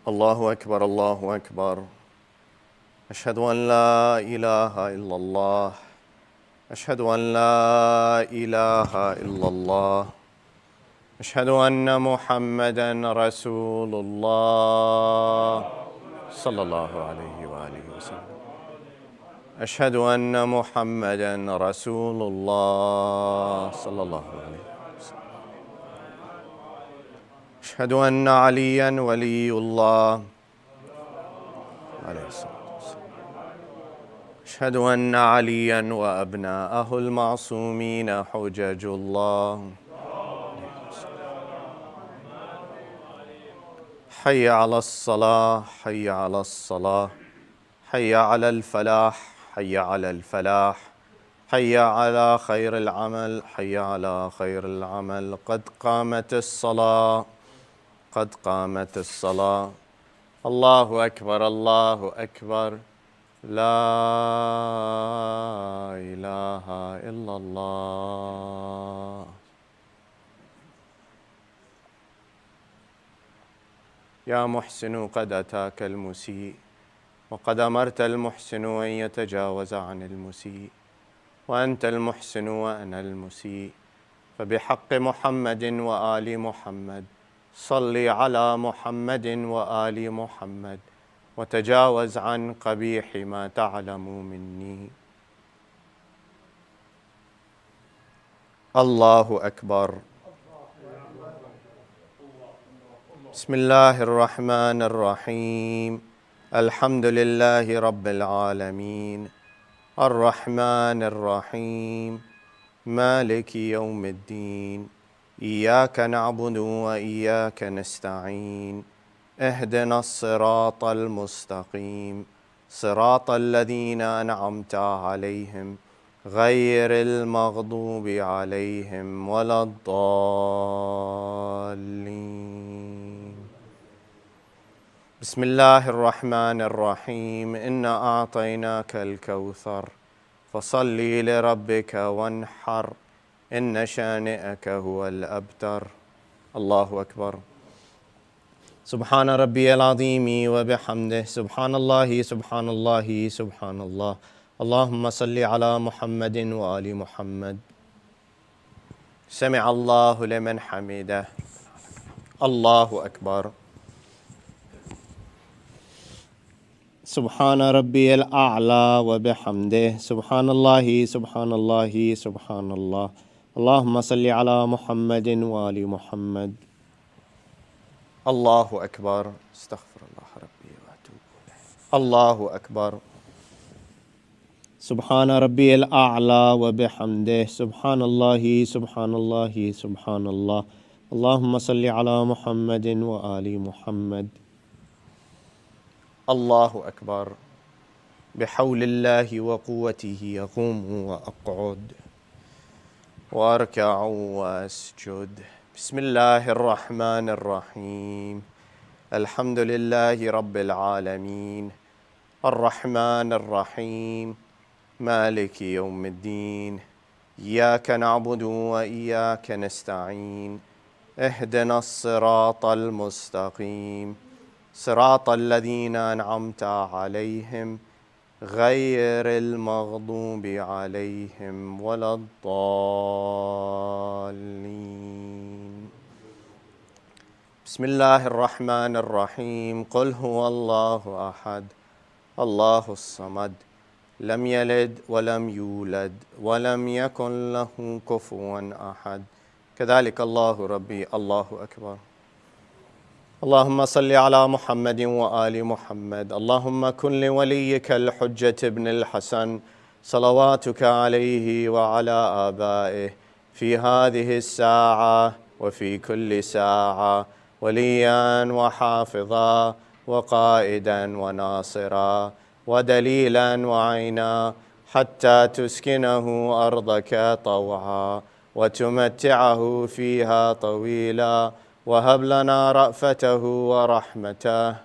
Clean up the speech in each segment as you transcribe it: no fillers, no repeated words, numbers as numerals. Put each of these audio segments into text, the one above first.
الله أكبر الله أكبر. أشهد أن لا إله إلا الله. أشهد أن لا إله إلا الله. أشهد أن محمدًا رسول الله صلى الله عليه وآله وسلم. أشهد أن محمدًا رسول الله صلى الله عليه وسلم. أشهد أن عليًا ولي الله عليه الصلاة والسلام. أشهد أن عليًا وأبناءه المعصومين حجج الله. حي على الصلاة حي على الصلاة حي على الفلاح حي على الفلاح حي على خير العمل حي على خير العمل. قد قامت الصلاة قد قامت الصلاة. الله أكبر الله أكبر. لا إله إلا الله. يا محسن قد أتاك المسيء وقد أمرت المحسن أن يتجاوز عن المسيء، وأنت المحسن وأنا المسيء، فبحق محمد وآل محمد صل على محمد وآل محمد وتجاوز عن قبيح ما تعلم مني. الله أكبر. بسم الله الرحمن الرحيم. الحمد لله رب العالمين الرحمن الرحيم مالك يوم الدين. إياك نعبد وإياك نستعين. اهدنا الصراط المستقيم صراط الذين أنعمت عليهم غير المغضوب عليهم ولا الضالين. بسم الله الرحمن الرحيم. إنا أعطيناك الكوثر فصل لربك وانحر إن شانئك هو الأبتر. الله أكبر. سبحان ربي العظيم وبحمده. سبحان الله سبحان الله سبحان الله. اللهم صل على محمد وآل محمد. سمع الله لمن حمده. الله أكبر. سبحان ربي الأعلى وبحمده. سبحان الله سبحان الله سبحان الله. اللهم صل على محمد وآل محمد. الله أكبر. استغفر الله ربي وأتوب إليه. الله أكبر. سبحان ربي الأعلى وبحمده. سبحان الله سبحان الله سبحان الله. اللهم صل على محمد وآل محمد. الله أكبر. بحول الله وقوته أقوم وأقعد وأركع وأسجد. بسم الله الرحمن الرحيم. الحمد لله رب العالمين الرحمن الرحيم مالك يوم الدين. إياك نعبد وإياك نستعين. اهدنا الصراط المستقيم صراط الذين أنعمت عليهم غير المغضوب عليهم ولا الضالين. بسم الله الرحمن الرحيم. قل هو الله أحد الله الصمد لم يلد ولم يولد ولم يكن له كفوا أحد. كذلك الله ربي. الله أكبر. اللهم صل على محمد وآل محمد. اللهم كن لوليك الحجة ابن الحسن صلواتك عليه وعلى آبائه في هذه الساعة وفي كل ساعة وليا وحافظا وقائدا وناصرا ودليلا وعينا حتى تسكنه أرضك طوعا وتمتعه فيها طويلا، وهب لنا رأفته ورحمته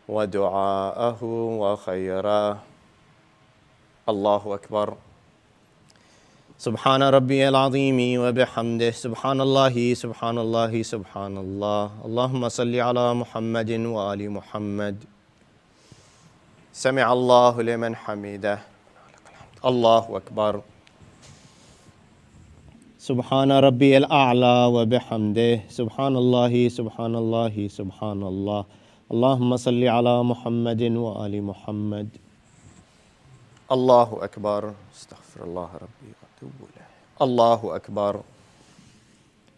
ودعاءه وخيره. الله أكبر. سبحان ربي العظيم وبحمده سبحان الله سبحان الله سبحان الله. اللهم صل على محمد وآل محمد. سمع الله لمن حمده. الله أكبر. سبحان ربي الأعلى وبحمده سبحان الله سبحان الله سبحان الله. اللهم صل على محمد وآل محمد. الله أكبر. استغفر الله ربي وأتوب إليه. الله أكبر.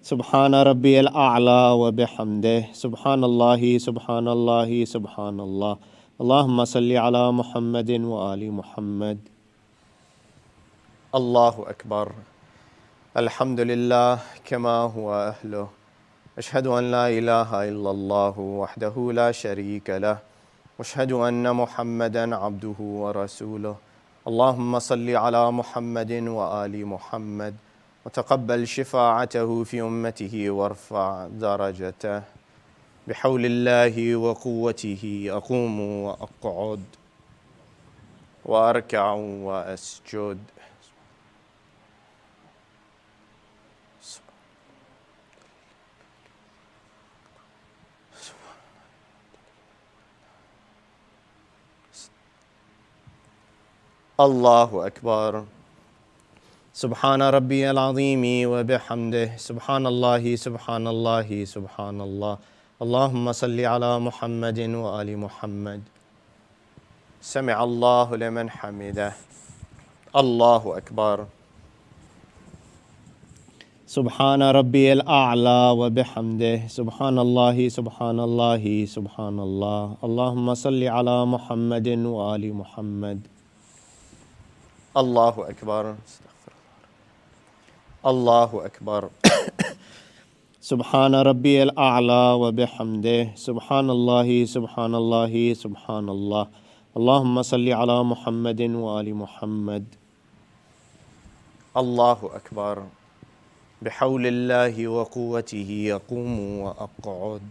سبحان ربي الأعلى وبحمده سبحان الله سبحان الله سبحان الله. اللهم صل على محمد وآل محمد. الله أكبر. الحمد لله كما هو أهله. أشهد أن لا إله إلا الله وحده لا شريك له وأشهد أن محمدا عبده ورسوله. اللهم صل على محمد وآل محمد وتقبل شفاعته في أمته وارفع درجته. بحول الله وقوته أقوم وأقعد وأركع وأسجد. الله أكبر. سبحان ربي العظيم وبحمده سبحان الله سبحان الله سبحان الله. اللهم صل على محمد وآل محمد. سمع الله لمن حمده. الله أكبر. سبحان ربي الأعلى وبحمده سبحان الله سبحان الله سبحان الله. اللهم صل على محمد وآل محمد. الله أكبر. الله أكبر. سبحان ربي الأعلى وبحمده سبحان الله سبحان الله سبحان الله. اللهم صل على محمد وآل محمد. الله أكبر. بحول الله وقوته يقوم وأقعد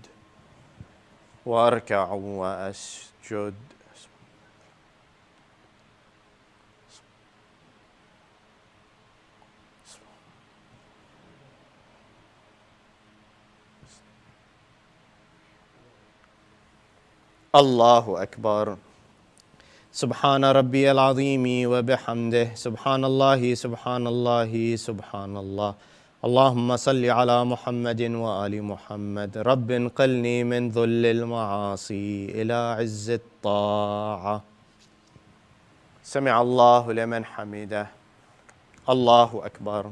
وأركع وأسجد. الله أكبر. سبحان ربي العظيم وبحمده سبحان الله سبحان الله سبحان الله. اللهم صل على محمد وآل محمد. رب انقلني من ذل المعاصي إلى عز الطاعة. سمع الله لمن حمده. الله أكبر.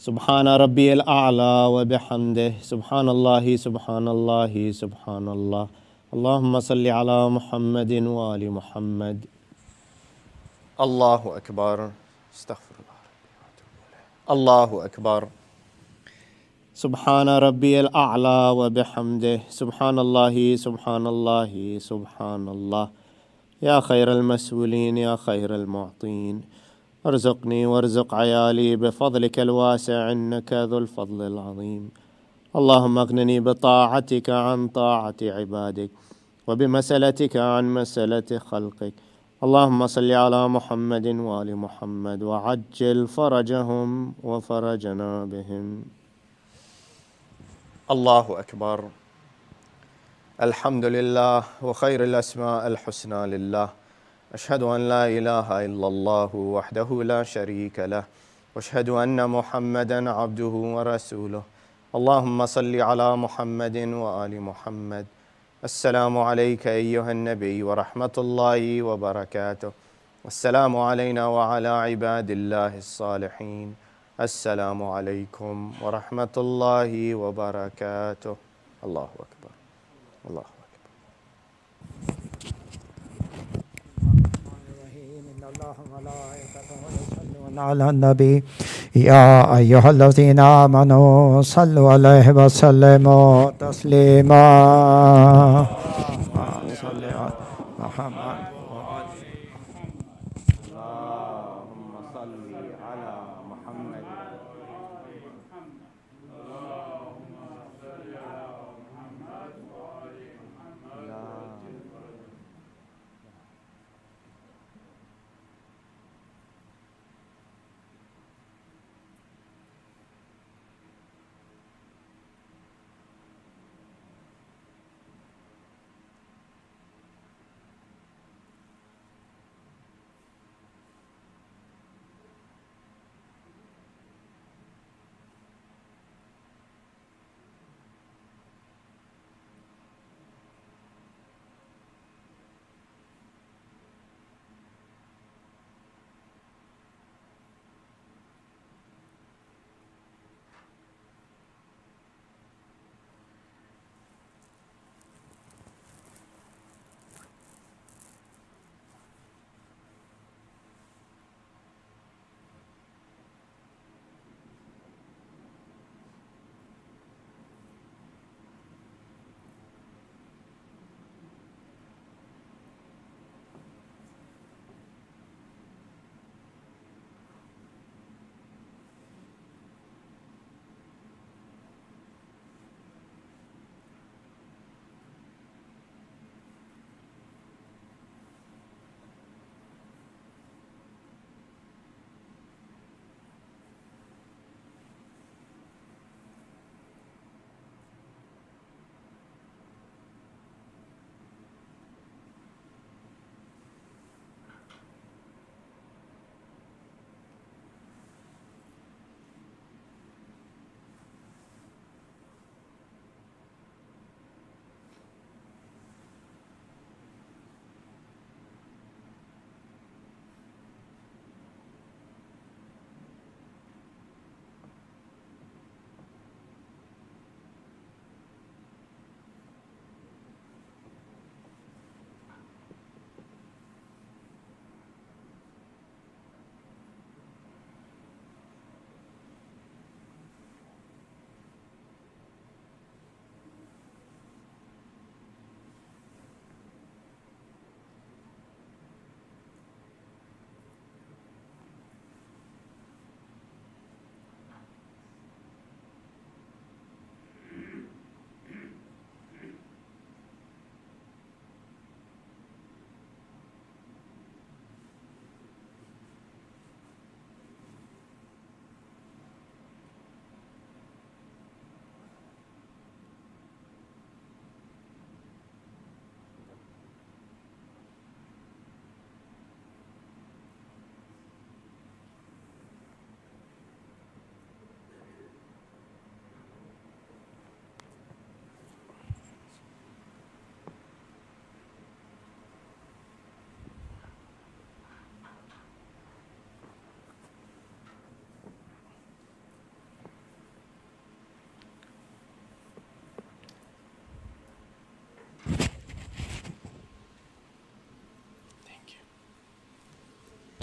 سبحان ربي الأعلى وبحمده سبحان الله سبحان الله سبحان الله. اللهم صل على محمد وآل محمد. الله أكبر. استغفر الله. الله أكبر. سبحان ربي الأعلى وبحمده سبحان الله سبحان الله سبحان الله. يا خير المسؤولين يا خير المعطين ارزقني وارزق عيالي بفضلك الواسع إنك ذو الفضل العظيم. اللهم اغنني بطاعتك عن طاعة عبادك وبمسألتك عن مسألة خلقك. اللهم صل على محمد وآل محمد وعجل فرجهم وفرجنا بهم. الله أكبر. الحمد لله وخير الأسماء الحسنى لله. أشهد أن لا إله إلا الله وحده لا شريك له وأشهد أن محمدا عبده ورسوله. اللهم صل على محمد وآل محمد. السلام عليك أيها النبي ورحمة الله وبركاته. والسلام علينا وعلى عباد الله الصالحين. السلام عليكم ورحمة الله وبركاته. الله أكبر. الله أكبر. الله وملائكته يصلون على النبي يا أيها الذين آمنوا صلوا عليه وسلموا تسليما. صل على محمد. اللهم صل على محمد.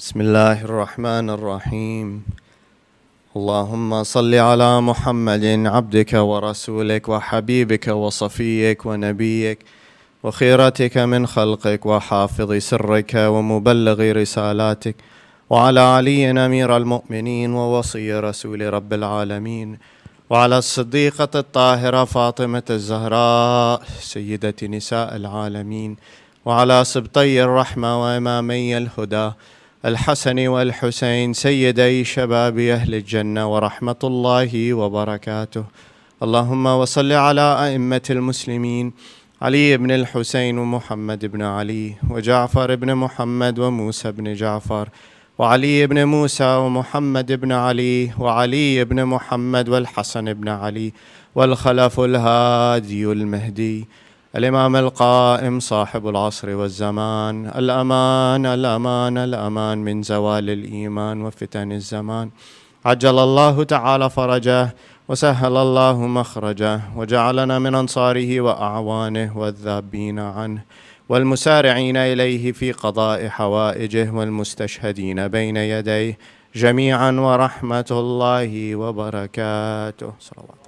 بسم الله الرحمن الرحيم. اللهم صل على محمد عبدك ورسولك وحبيبك وصفيك ونبيك وخيرتك من خلقك وحافظ سرك ومبلغ رسالاتك، وعلى علي أمير المؤمنين ووصي رسول رب العالمين، وعلى الصديقة الطاهرة فاطمة الزهراء سيدة نساء العالمين، وعلى سبطي الرحمة وإمامي الهدى الحسن والحسين سيدي شباب أهل الجنة ورحمة الله وبركاته. اللهم وصل على أئمة المسلمين علي بن الحسين ومحمد بن علي وجعفر بن محمد وموسى بن جعفر وعلي بن موسى ومحمد بن علي وعلي بن محمد والحسن بن علي والخلف الهادي المهدي الإمام القائم صاحب العصر والزمان، الأمان الأمان الأمان من زوال الإيمان وفتن الزمان. عجل الله تعالى فرجه وسهل الله مخرجه، وجعلنا من أنصاره وأعوانه والذابين عنه والمسارعين إليه في قضاء حوائجه والمستشهدين بين يديه جميعا، ورحمة الله وبركاته. صلوات.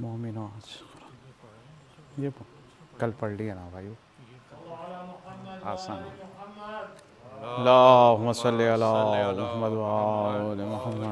मोमिनात ये कल पढ़ लिया ना भाई आसान अल्लाहुम्मा सल्ली अला मुहम्मद व आले Muhammad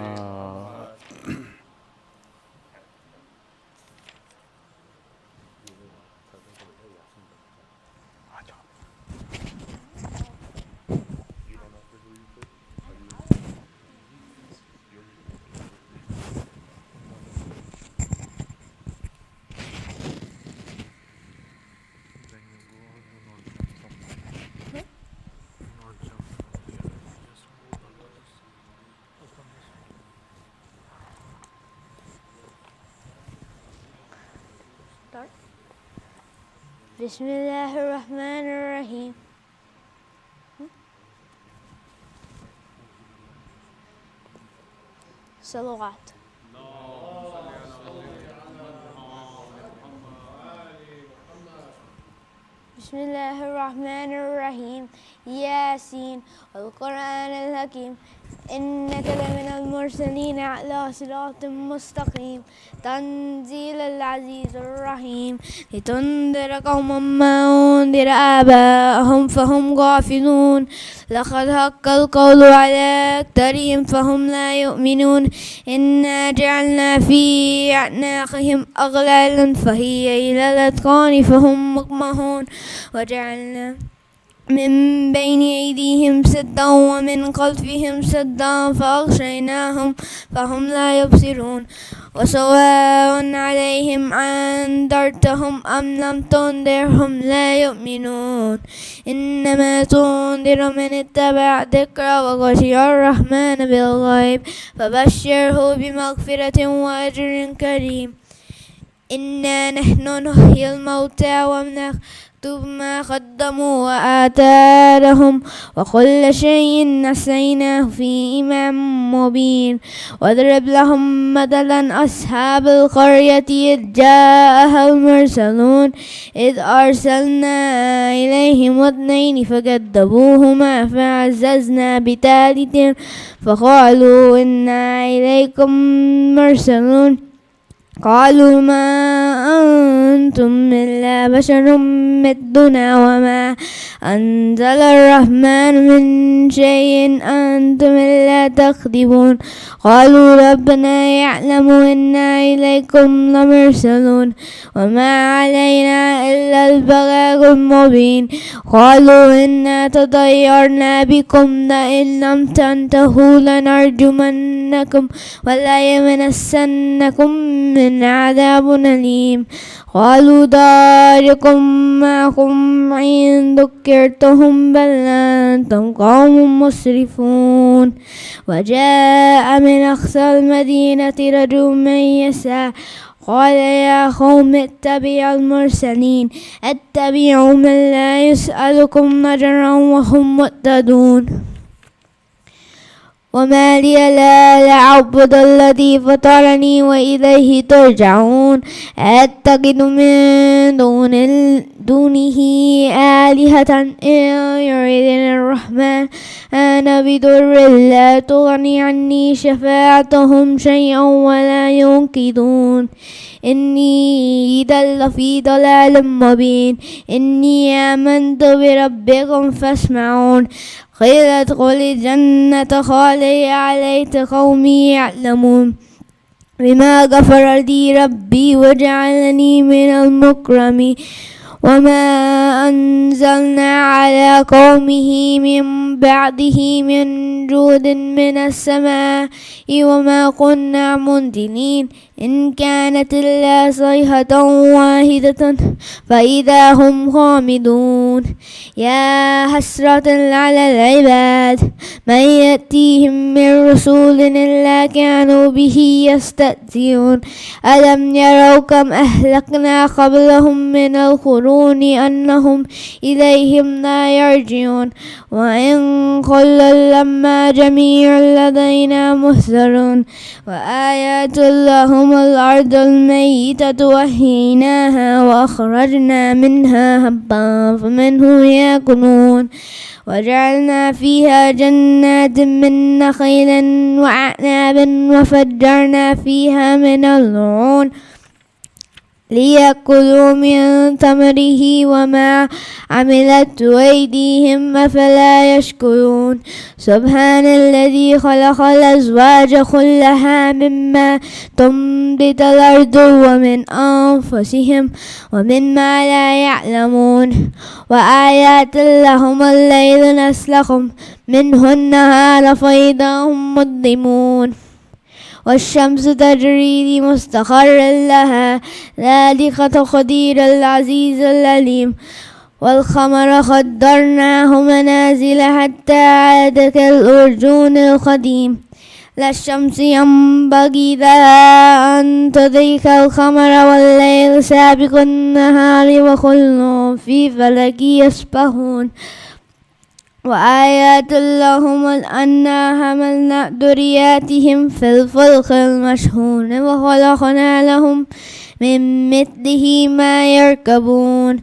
Bismillahirrahmanirrahim. Salawat. Bismillahirrahmanirrahim. Yasin wal-Qur'an al-Hakim. إنك لمن المرسلين على صراط مستقيم تنزيل العزيز الرحيم لتنذر قوما ما أنذر آباءهم فهم غافلون لقد حق القول على أكثرهم فهم لا يؤمنون إنا جعلنا في أعناقهم أغلالا فهي إلى الأذقان فهم مقمحون وجعلنا من بين أيديهم سدا ومن خلفهم سدا فأغشيناهم فهم لا يبصرون وسواء عليهم أنذرتهم أم لم تنذرهم لا يؤمنون إنما تنذر من اتبع الذكر وخشي الرحمن بالغيب فبشره بمغفرة وأجر كريم إنا نحن نحيي الموتى ونكتب ما قدموا وآثارهم وكل شيء نسيناه في إمام مبين واضرب لهم مثلا أصحاب القرية إذ جاءها المرسلون إذ أرسلنا إليهم اثنين فكذبوهما فعززنا بثالث فقالوا إنا إليكم مرسلون قالوا ما أنتم إلا بشر مثلنا وما أنزل الرحمن من شيء أنتم إلا تكذبون قالوا ربنا يعلم إنا إليكم لمرسلون وما علينا إلا البلاغ المبين قالوا إنا تطيرنا بكم لئن لم تنتهوا لنرجمنكم ولا يمسنكم من عذاب أليم قالوا ذلكم معكم إن ذكرتهم بل أنتم قوم مسرفون وجاء من أقصى المدينة رجل من يسعى قال يا قوم اتبعوا المرسلين اتبعوا من لا يسألكم أجرا وهم مهتدون وما لي لا أعبد الذي فطرني وإليه ترجعون أتخذ من دونه آلهة إن يردني الرحمن أنا بضر لا تغني عني شفاعتهم شيئا ولا ينقذون إني إذا لفي ضلال مبين إني آمنت بربكم فاسمعون قيل ادخل الجنة قال يا ليت قومي يعلمون بما غفر لي ربي وجعلني من المكرمين وما أنزلنا على قومه من بعده من جود من السماء وما كنا منزلين إن كانت إلا صيحة واحدة فإذا هم خامدون يا حسرة على العباد من يأتيهم من رسول إلا كانوا به يستهزئون ألم يروا كم أهلكنا قبلهم من القرون أنهم إليهم لا يرجعون وإن كل لما جميع لدينا محضرون وآيات لهم الأرض الميتة وأحييناها وأخرجنا منها حبا فمنه يأكلون وجعلنا فيها جنات من نخيل وأعناب وفجرنا فيها من العيون ليأكلوا من ثمره وما عملت أيديهم أفلا يشكرون سبحان الذي خلق الأزواج كلها مما تنبت الأرض ومن أنفسهم ومما لا يعلمون وآيات لهم الليل نسلخ منه النهار فإذا هم مظلمون والشمس تجري لمستقر لها ذلك تقدير العزيز العليم والقمر قدرناه منازل حتى عاد كالأرجون القديم لا الشمس ينبغي لها أن تدرك القمر والليل سابق النهار وكل في فلك يسبحون وآيات لهم أنا حملنا ذرياتهم في الفلك المشحون وخلقنا لهم من مثله ما يركبون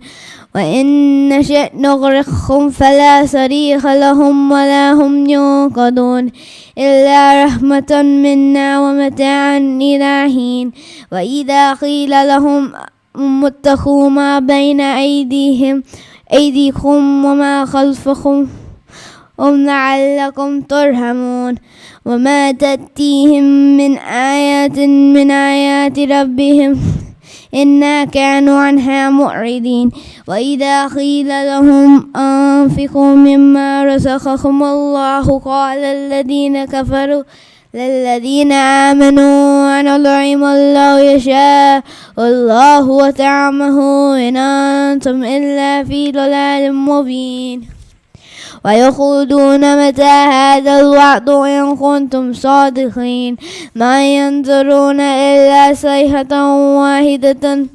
وإن نشأ نغرقهم فلا صريخ لهم ولا هم ينقذون إلا رحمة منا ومتاعا إلى حين وإذا قيل لهم اتقوا ما بين أيديكم وما خلفكم لعلكم ترحمون وما تأتيهم من آيات من آيات ربهم إنا كانوا عنها معرضين وإذا قيل لهم أنفقوا مما رزقكم الله قال الذين كفروا للذين آمنوا أن نطعم الله يشاء والله وطعمه إن أنتم إلا في ضلال مبين ويقولون متى هذا الوعد إن كنتم صادقين ما ينظرون إلا صيحة واحدة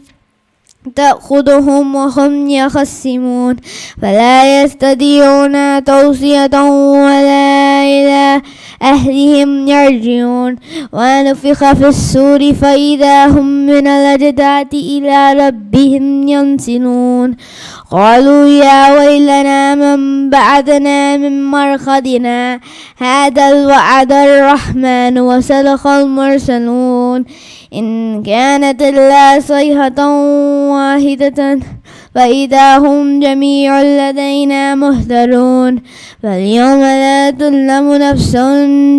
تأخذهم وهم يخصمون فلا يستطيعون توصية ولا إلى أهلهم يرجعون ونفخ في الصور فإذا هم من الأجداث إلى ربهم ينسلون قالوا يا ويلنا من بعثنا من مرقدنا هذا الوعد الرحمن وصدق المرسلون إن كانت إلا صيحة واحدة فإذا هم جميع لدينا محضرون فاليوم لا تظلم نفس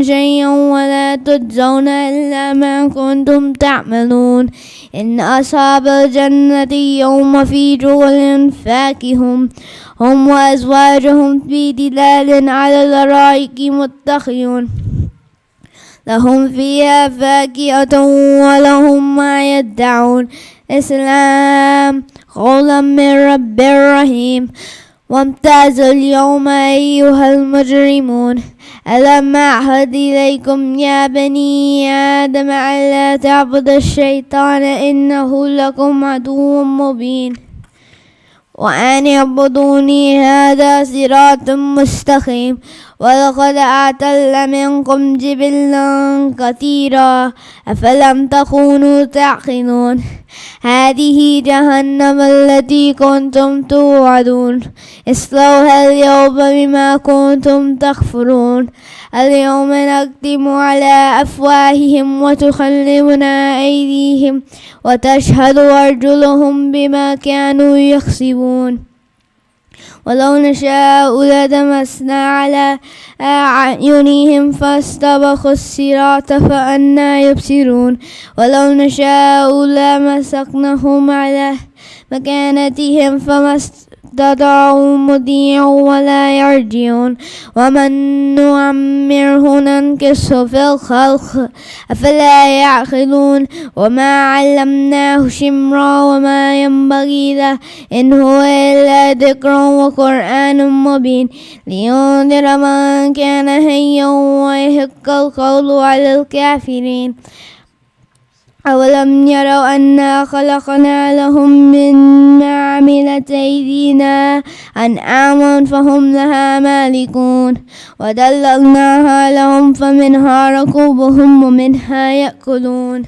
شيئا ولا تجزون إلا ما كنتم تعملون إن أصحاب الجنة يوم في شغل فاكهون هم وأزواجهم في ظلال على الأرائك متكئون لهم فيها فاكهة ولهم ما يدعون إسلام قولا من رب رحيم وامتازوا اليوم أيها المجرمون ألم أعهد إليكم يا بني آدم ألا تعبدوا الشيطان إنه لكم عدو مبين وأن اعبدوني هذا صراط مستقيم ولقد أعتل منكم جبلا كثيرا أفلم تكونوا تعقلون هذه جهنم التي كنتم توعدون اصلوها اليوم بما كنتم تكفرون اليوم نختم على أفواههم وتكلمنا أيديهم وتشهد أرجلهم بما كانوا يكسبون ولو نشاء لدمسنا على أعينهم فاستبقوا الصراط فأنى يبصرون ولو نشاء لمسكناهم على مكانتهم فما استطاعوا مضيا ولا يرجعون ومن نعمره ننكسه في الخلق أفلا يعقلون وما علمناه شمرا وما ينبغي له إن هو إلا ذكر وقرآن مبين لينذر من كان حيا ويحق القول على الكافرين أولم يروا أنا خلقنا لهم مما عملت أيدينا أنعاما فهم لها مالكون وذللناها لهم فمنها ركوبهم ومنها يأكلون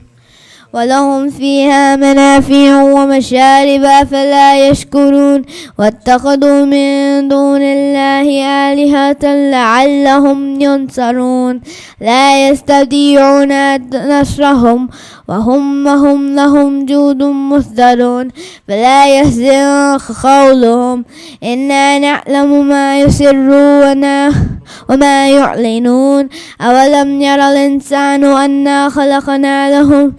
ولهم فيها منافع ومشارب أفلا يشكرون واتخذوا من دون الله آلهة لعلهم ينصرون لا يستطيعون نصرهم وهم لهم جود مهدرون فلا يحزنك قولهم إنا نعلم ما يسرون وما يعلنون أولم يرى الإنسان أنا خلقنا لهم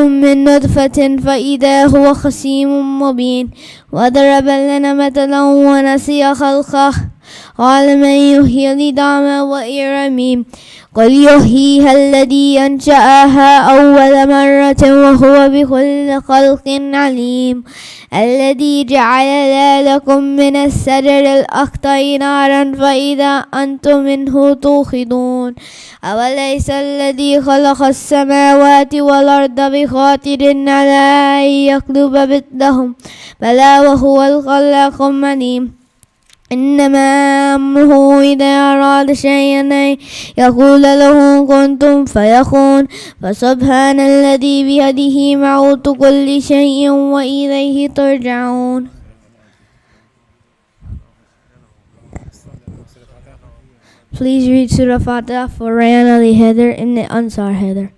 من نطفة فإذا هو خصيم مبين وضرب لنا مثلا ونسي خلقه قال من يحيي العظام وهي رميم قل يحييها الذي أنشأها أول مرة وهو بكل خلق عليم الذي جعل لكم من الشجر الأخضر نارا فإذا أنتم منه توقدون أوليس الذي خلق السماوات والأرض بقادر على أن يخلق مثلهم بلى وهو الخلاق العليم إنما أمره إذا أراد شيئا يقول له كن فيكون فسبحان الذي بيده ملكوت كل شيء وإليه ترجعون. Please read Surah Fatah for Ryan Ali Heather and the Ansar Heather.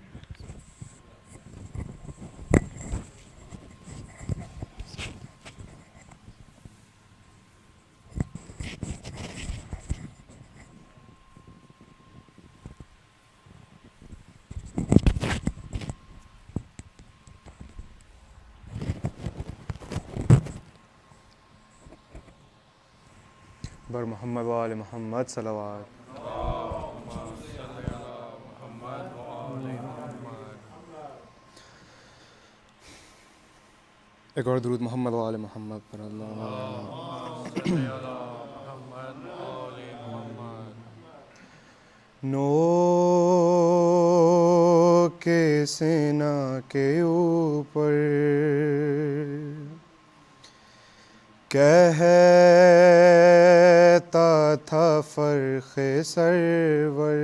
बर मोहम्मद वाले मोहम्मद सलावत। एक और दुरूद मोहम्मद वाले मोहम्मद पर नो के सेना के ऊपर कहता था फर्खे सरवर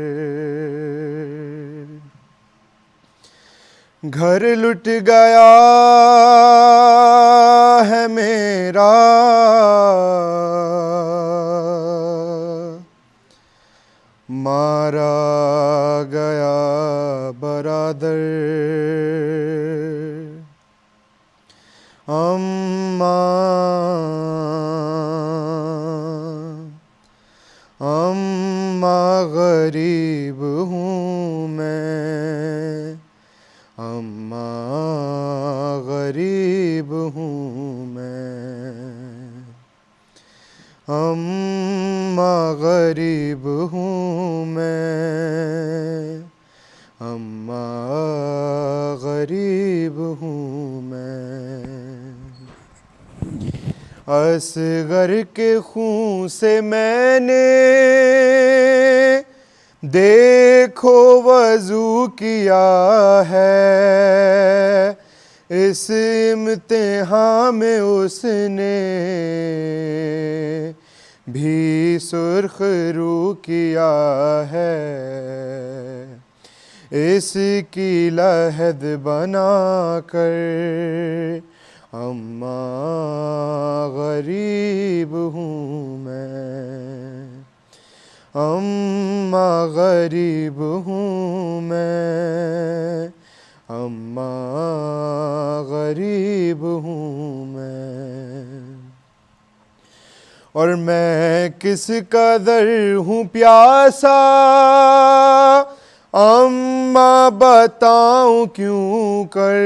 घर लुट गया है मेरा मारा गया बरादर अम्मा गरीब हूँ मैं अम्मा गरीब हूँ मैं अम्मा गरीब हूँ मैं अम्मा गरीब हूँ मैं असगर के खून से मैंने देखो वज़ू किया है इस इम्तिहान में उसने भी सुर्ख रू किया है इसकी लहद बना कर अम्मा गरीब हूँ मैं अम्मा गरीब हूँ मैं अम्मा गरीब हूँ मैं और मैं किस कदर हूँ प्यासा अम्मा बताऊँ क्यों कर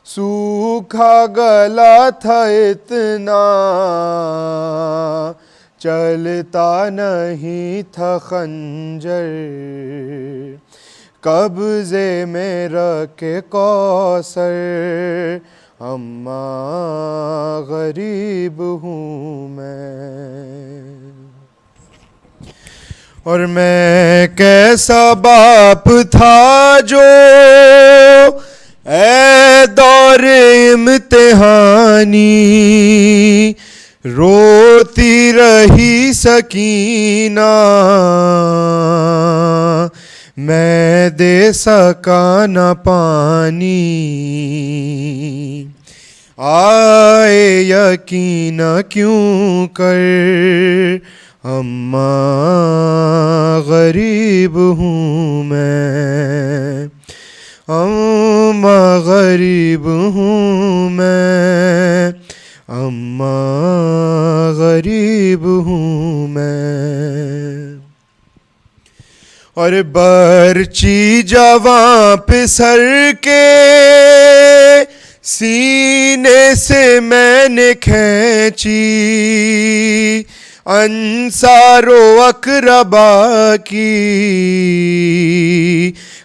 सूखा गला था इतना चलता नहीं था खंजर कब्ज़े में रखे कौसर अम्मा गरीब हूँ मैं और मैं कैसा बाप था जो ऐ दौर इम्तिहानी रोती रही सकीना मैं दे सका न पानी, आए यकीन क्यों कर, अम्मा गरीब हूँ मैं, अम्मा गरीब हूँ मैं, अम्मा गरीब हूँ मैं। और बर्ची जवां पे सर के सीने से मैंने खींची, अंसारो अकरबा की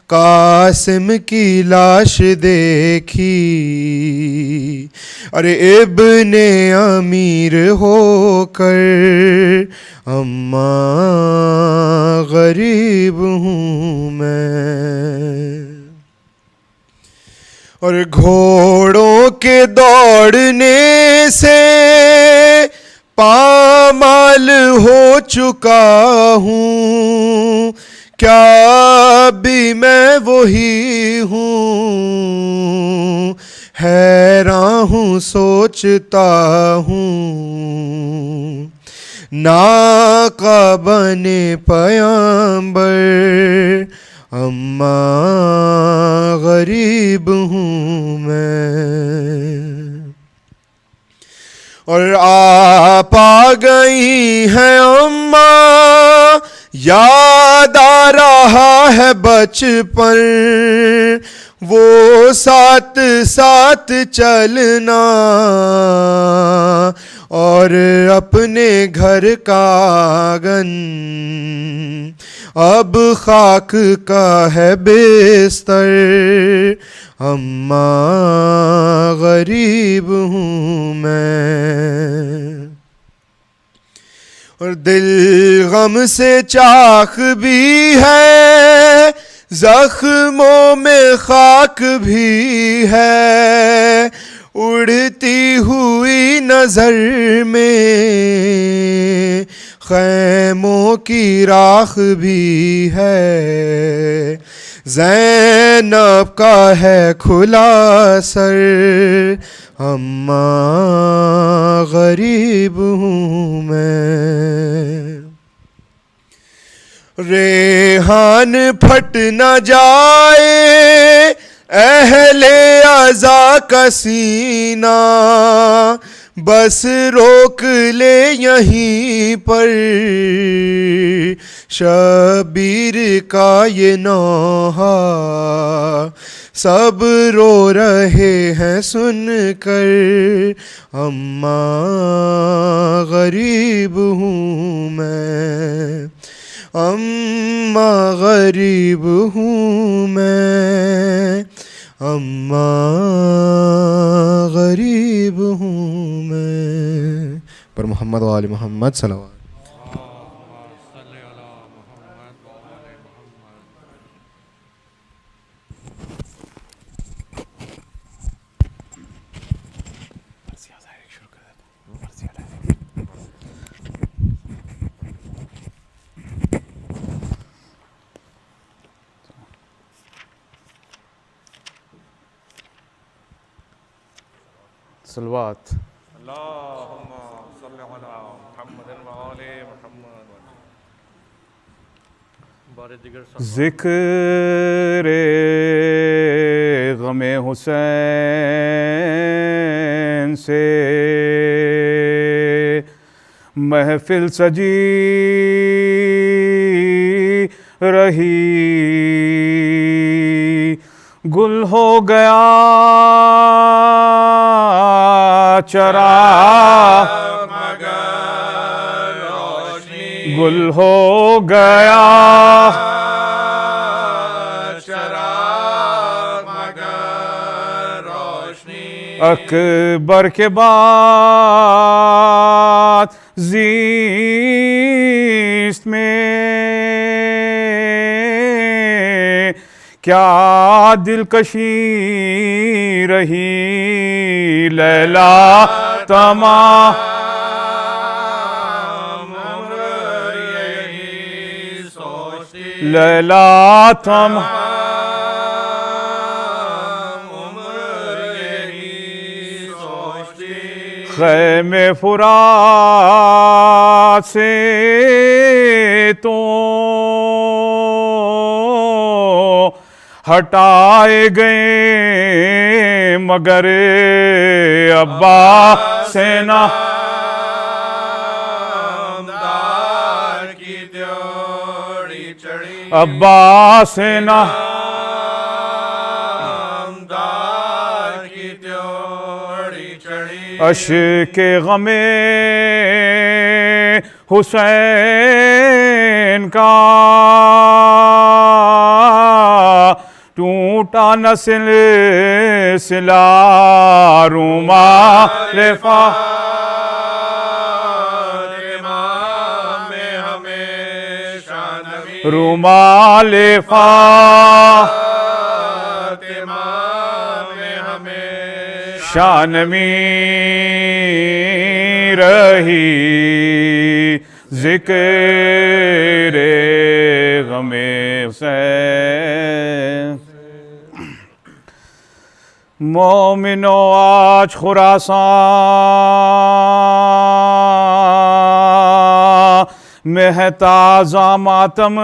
कासिम की लाश देखी। अरे इब्ने अमीर होकर अम्मा गरीब हूँ मैं। और घोड़ों के दौड़ने से पामाल हो चुका हूँ, क्या भी मैं वही हूँ, हैरान हूँ सोचता हूँ, नाका बने पैगंबर अम्मा गरीब हूँ मैं। और आप आ गई हैं अम्मा, याद आ रहा है बचपन, वो साथ साथ चलना और अपने घर का आंगन, अब खाक का है बिस्तर, अम्मा गरीब हूँ मैं। और दिल गम से चाक भी है, जख्मों में खाक भी है, उड़ती हुई नजर में खैमों की राख भी है, ज़ैनब का है खुला सर, अम्मा गरीब हूँ मैं। रेहान फट न जाए अहले अज़ा का सीना, बस रोक ले यहीं पर शबीर का ये नौहा, सब रो रहे हैं सुनकर, अम्मा गरीब हूँ मैं, अम्मा गरीब हूँ मैं, अम्मा गरीब हूँ मैं। पर मोहम्मद व आले मोहम्मद सल्लल्लाहु सलवात। अल्लाहुम्मा सल्लि अला मुहम्मदिन व आले मुहम्मद। ज़िक्र ग़मे हुसैन से महफिल सजी रही, गुल हो गया चरा गुल हो गया चरा मगर रोशनी, अकबर के बाद ज़ीस्त में क्या दिलकशी रही, लैला तमाम लैला तुम ख़ैमे फुरात से तो हटाए गए मगर अब्बा से ना अब्बा से ना अश्के गमे हुसैन का टूटा न सिलसिला रुमाल रुमाल शानमी रही ज़िक्र गमे हुसैन। मोमिनो आज खुरासान में है ताज़ा मातम,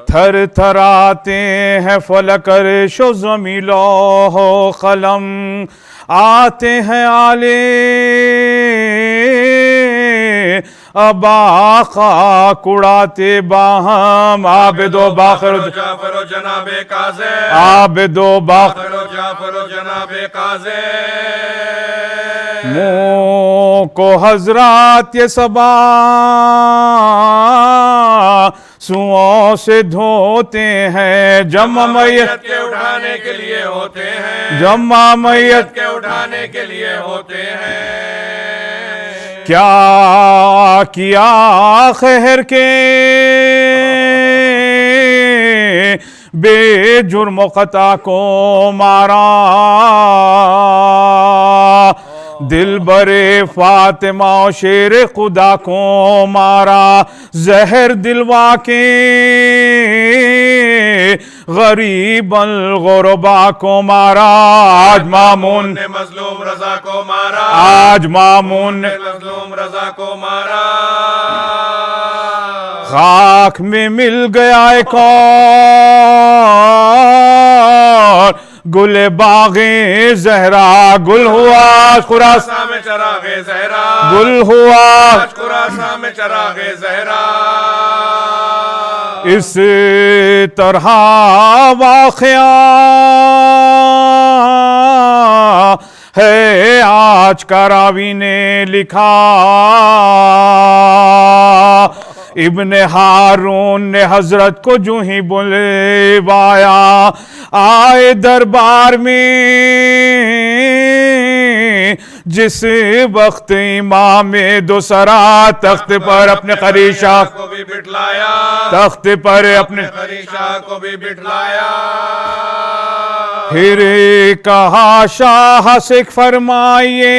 थर थराते हैं फलक अर्शो ज़मीं लौहो कलम, आते हैं आले अबा खाक उड़ाते बाहम, आबिदो बाखर जाफरो जनाबे काज़े, आबिदो बाखर जाफरो जनाबे काज़े। मुँह को हजरात ये सबा सुओं से धोते हैं, जमा मैयत के उठाने के लिए होते हैं, जमा मैयत के उठाने के लिए होते हैं। क्या किया खैर के बेजुर्म खता को मारा, दिल बरे फातिमा शेर खुदा को मारा, जहर दिलवा के गरीब गुरबा को मारा। आज मामून ने मजलूम रजा को मारा, आज मामून ने मजलूम रजा को मारा। खाक में मिल गया एक और गुल बागे जहरा, गुल हुआ खुरासा में चरागे जहरा, गुल हुआ खुरासा में चरागे जहरा। इस तरह वाक़या है आज का रावी ने लिखा, इब्ने हारून ने हजरत को जो ही बुलवाया, आए दरबार में जिस वक्त इमाम दोसरा तख्त पर अपने खरीशा को भी बिठलाया, तख्त पर अपने खरीशा को भी बिठलाया। फिर कहा शाह सिख फरमाइए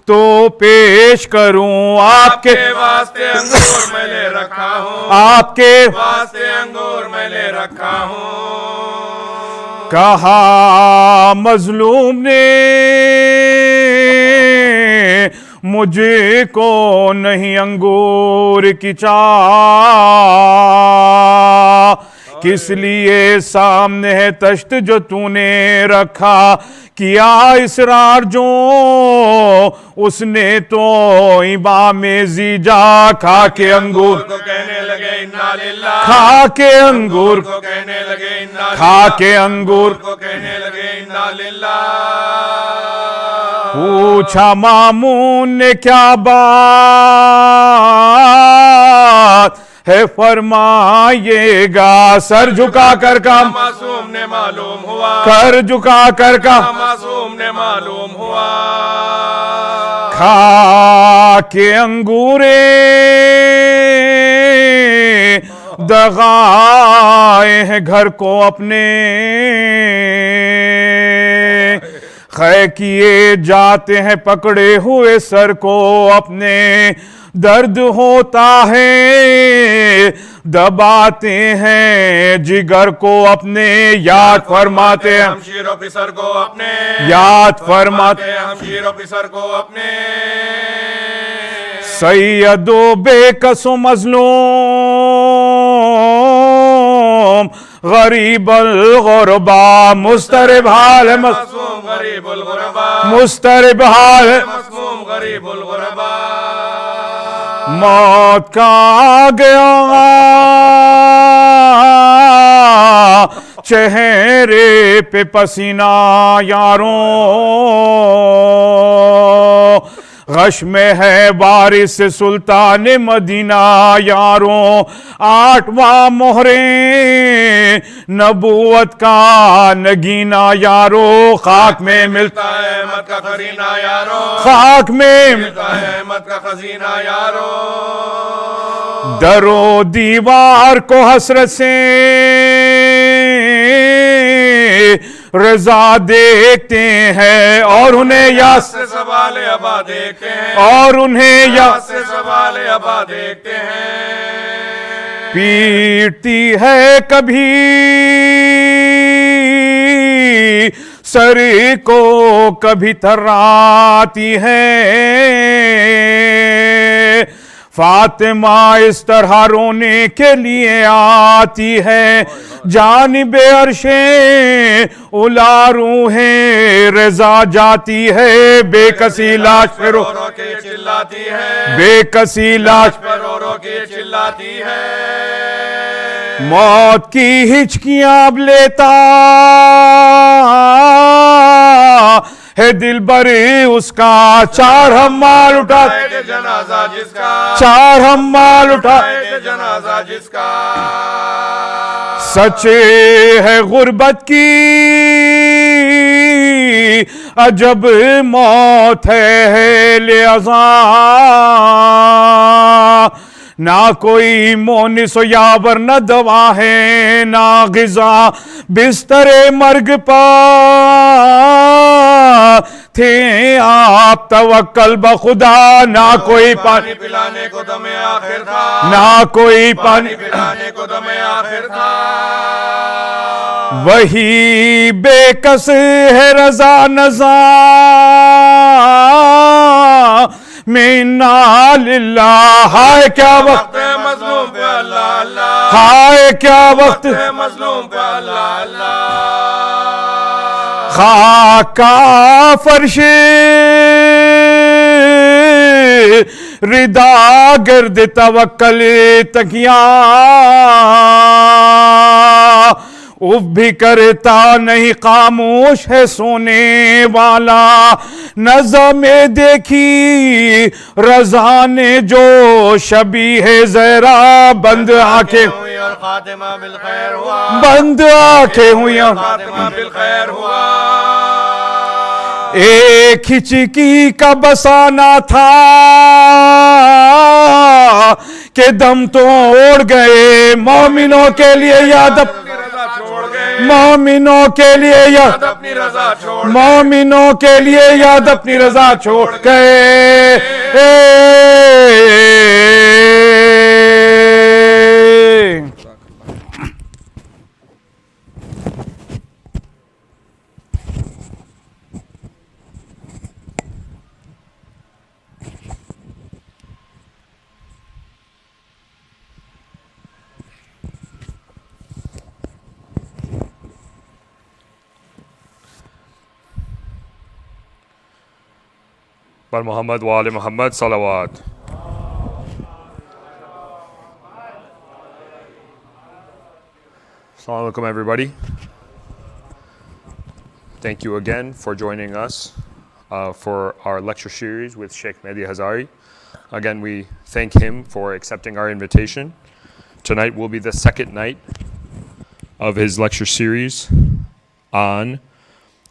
तो पेश करूं आपके वास्ते अंगूर मैं ले रखा हूँ, आपके वास्ते अंगूर मैं ले रखा हूँ। कहा मजलूम ने मुझे को नहीं अंगूर की चाह, किस लिए सामने है तश्त जो तूने रखा, किया इसरार जो उसने तो इमाम जीजा खा के अंगूर को कहने लगे इन्ना लिल्लाह, खा के अंगूर को कहने लगे इन्ना खा के अंगूर को कहने लगे इन्ना लिल्लाह। पूछा मामून ने क्या बात है फरमाइएगा, सर झुका कर का मासूम ने मालूम हुआ, कर झुका कर का मासूम ने मालूम हुआ। खा के अंगूरे दगाए हैं घर को अपने, खै किए जाते हैं पकड़े हुए सर को अपने, दर्द होता है दबाते हैं जिगर को अपने, याद फरमाते हैं शमशीर ऑफिसर को अपने, याद फरमाते हम शीर ऑफिसर को अपने। सैयदो बेकसो मजलूम गरीबल गुरबा मुस्तरिब हाल मसूम गरीबुल गुरबा, मुस्तरिब हाल मसूम गरीबुल गुरबा। मौत का आ गया चेहरे पे पसीना यारों, गश में है बारिश सुल्तान मदीना यारों, 8वां मोहरे नबूवत का नगीना यारों, खाक में मिलता है अहमद का खजीना यारो, खाक में मिलता है अहमद का खजीना यारो। दरो दीवार को हसरत से रजा देखते हैं और उन्हें याद से सवाल अबा देखते हैं, और उन्हें याद से सवाल अबा देखते हैं। पीटती है कभी सर को कभी थर्राती है, फातिमा इस तरह रोने के लिए आती है, जानिबे अर्शे उला रूहें रजा जाती है, बेकसी लाश पे रो रो के चिल्लाती है, बेकसी लाश पे रो रो के चिल्लाती है। मौत की हिचकियां अब लेता है दिल बरे उसका, 4 हम माल उठा जनाजा जिसका, 4 हम माल उठा, जनाजा जिसका। सचे है गुर्बत की अजब मौत है लिहाजा, ना कोई मोनिस यावर न दवा है ना गिजा, बिस्तरे मर्ग पा थे आप तवक्कल बखुदा, ना कोई पानी पिलाने को दमे आखिर था, ना कोई पानी पिलाने को दमे आखिर था। वही बेकस है रजा नजा मिन्ना लिल्लाह, हाय क्या वक्त है मजलूम पे अल्लाह अल्लाह, हाय क्या वक्त है मजलूम पे अल्लाह अल्लाह। खाक का फर्श रिदा गर्द तवक्कल तकिया, उफ भी करता नहीं खामोश है सोने वाला, नज़र में देखी रज़ा ने जो शबी है ज़हरा, बंद आंखें हुई और खातिमा बिल खैर हुआ, बंद आंखें हुई और खातिमा बिल खैर हुआ। एक हिचकी का बसाना था कि दम तो ओढ़ गए, मोमिनों के लिए याद मोमिनों के लिए याद अपनी रजा छोड़, मोमिनों के लिए याद अपनी रजा छोड़ गए। पर मोहम्मद वाले मोहम्मद सलावत। Assalamu alaikum everybody. Thank you again for joining us for our lecture series with Sheikh Mehdi Hazari. Again, we thank him for accepting our invitation. Tonight will be the second night of his lecture series on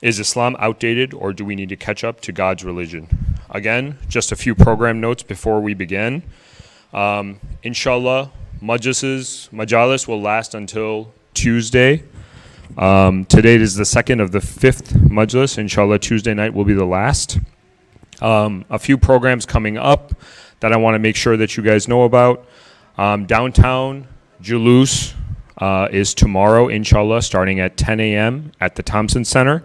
Is Islam outdated or do we need to catch up to God's religion? Again, just a few program notes before we begin. Inshallah, majalis will last until Tuesday, Today is the second of the 5th majlis. Inshallah, Tuesday night will be the last. A few programs coming up that I want to make sure that you guys know about. Downtown Julus is tomorrow, inshallah, starting at 10 a.m. at the Thompson Center.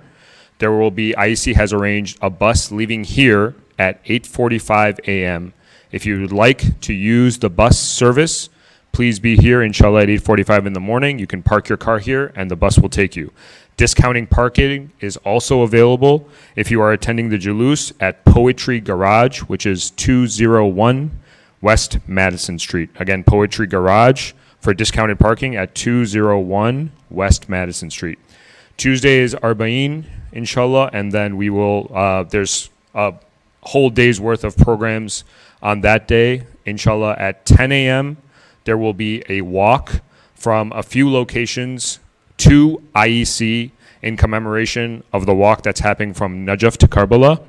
There will be, IEC has arranged a bus leaving here at 8:45 a.m. If you would like to use the bus service, please be here, inshallah, at 8:45 in the morning. You can park your car here and the bus will take you. Discounting parking is also available if you are attending the Julus at Poetry Garage, which is 201 West Madison Street. Again, Poetry Garage for discounted parking at 201 West Madison Street. Tuesday is Arba'in, inshallah, and then we will, there's a whole day's worth of programs on that day. Inshallah, at 10 a.m., there will be a walk from a few locations to IEC in commemoration of the walk that's happening from Najaf to Karbala.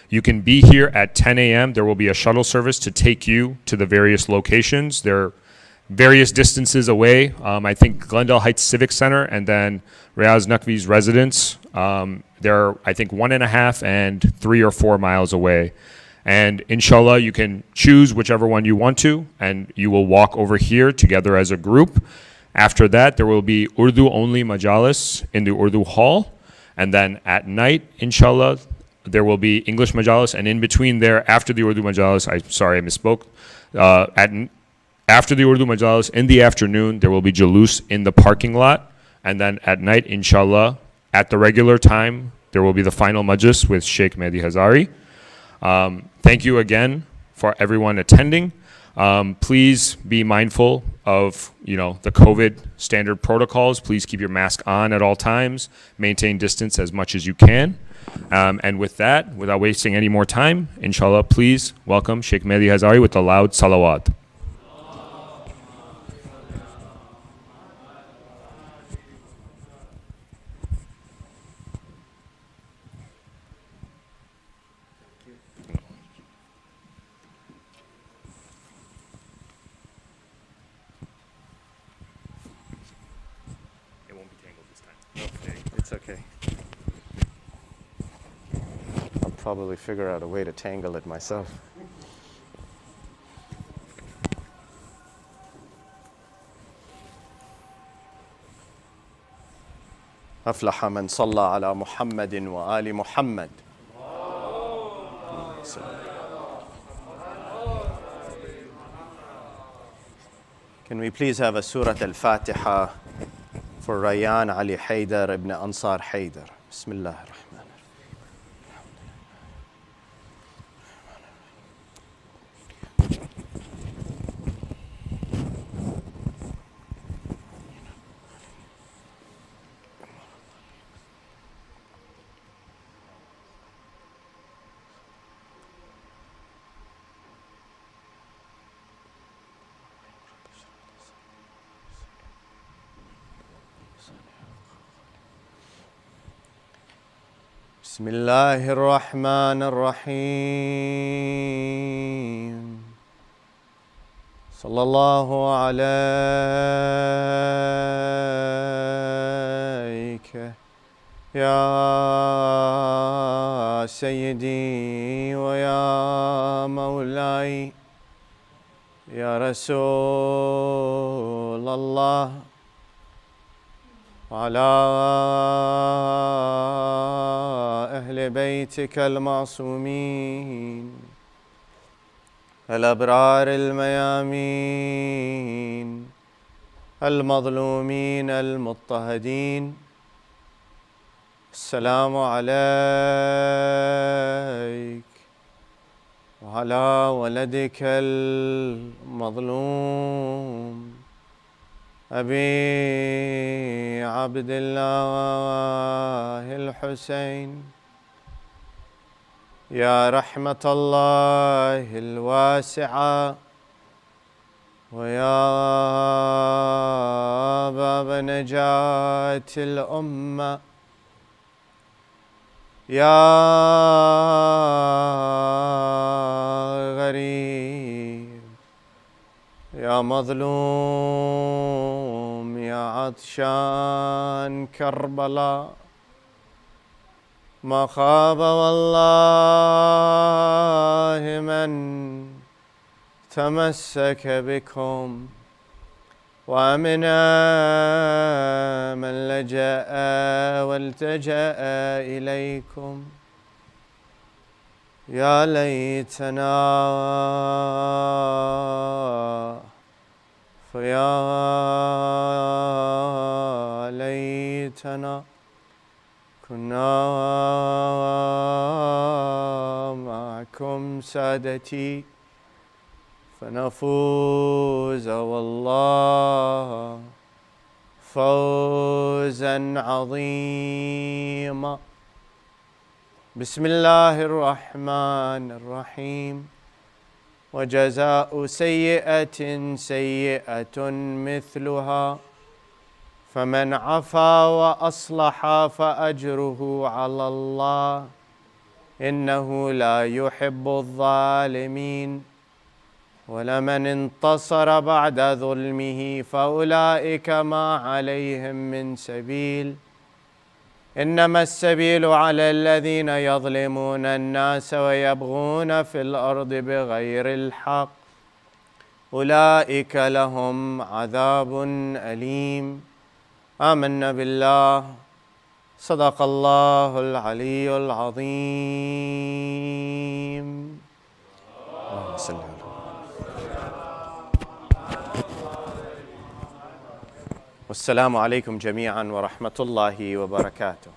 You can be here at 10 a.m. There will be a shuttle service to take you to the various locations. They're various distances away. I think Glendale Heights Civic Center and then Riaz Naqvi's residence. They're, I think, 1.5 and 3 or 4 miles away. And inshallah, you can choose whichever one you want to, and you will walk over here together as a group. After that, there will be Urdu-only majalis in the Urdu hall. And then at night, inshallah, there will be English majalis. And in between there, after the Urdu majalis, I misspoke. After the Urdu majalis, in the afternoon, there will be Julus in the parking lot. And then at night, inshallah, at the regular time, there will be the final majlis with Sheikh Mehdi Hazari. Thank you again for everyone attending. Please be mindful of, the COVID standard protocols. Please keep your mask on at all times. Maintain distance as much as you can. And with that, without wasting any more time, inshallah, please welcome Sheikh Mehdi Hazari with the loud salawat. It's okay. I'll probably figure out a way to tangle it myself. أفلح من صلى على محمد وآل محمد. Can we please have a Surah Al-Fatiha for Rayyan Ali Haydar ibn Ansar Haydar. Bismillah ar-Rahman بسم الله الرحمن الرحيم صلى الله عليك يا سيدي ويا مولاي يا رسول الله وعلى أهل بيتك المعصومين الأبرار الميامين المظلومين المضطهدين السلام عليك وعلى ولدك المظلوم أبي عبد الله الحسين يا رحمة الله الواسعة ويا باب نجاة الأمة يا غريب يا مظلوم عطشان كربلاء ما خاب والله من تمسك بكم وأمنا من لجأ والتجأ إليكم يا ليتنا فيا ليتنا كنا معكم سادتي فنفوز والله فوزا عظيما. بسم الله الرحمن الرحيم. وجزاء سيئة سيئة مثلها فمن عفا وأصلح فأجره على الله إنه لا يحب الظالمين ولمن انتصر بعد ظلمه فأولئك ما عليهم من سبيل إنما السبيل على الذين يظلمون الناس ويبغون في الأرض بغير الحق أولئك لهم عذاب أليم. آمنا بالله صدق الله العلي العظيم. اللهم صل على والسلام عليكم جميعا ورحمة الله وبركاته.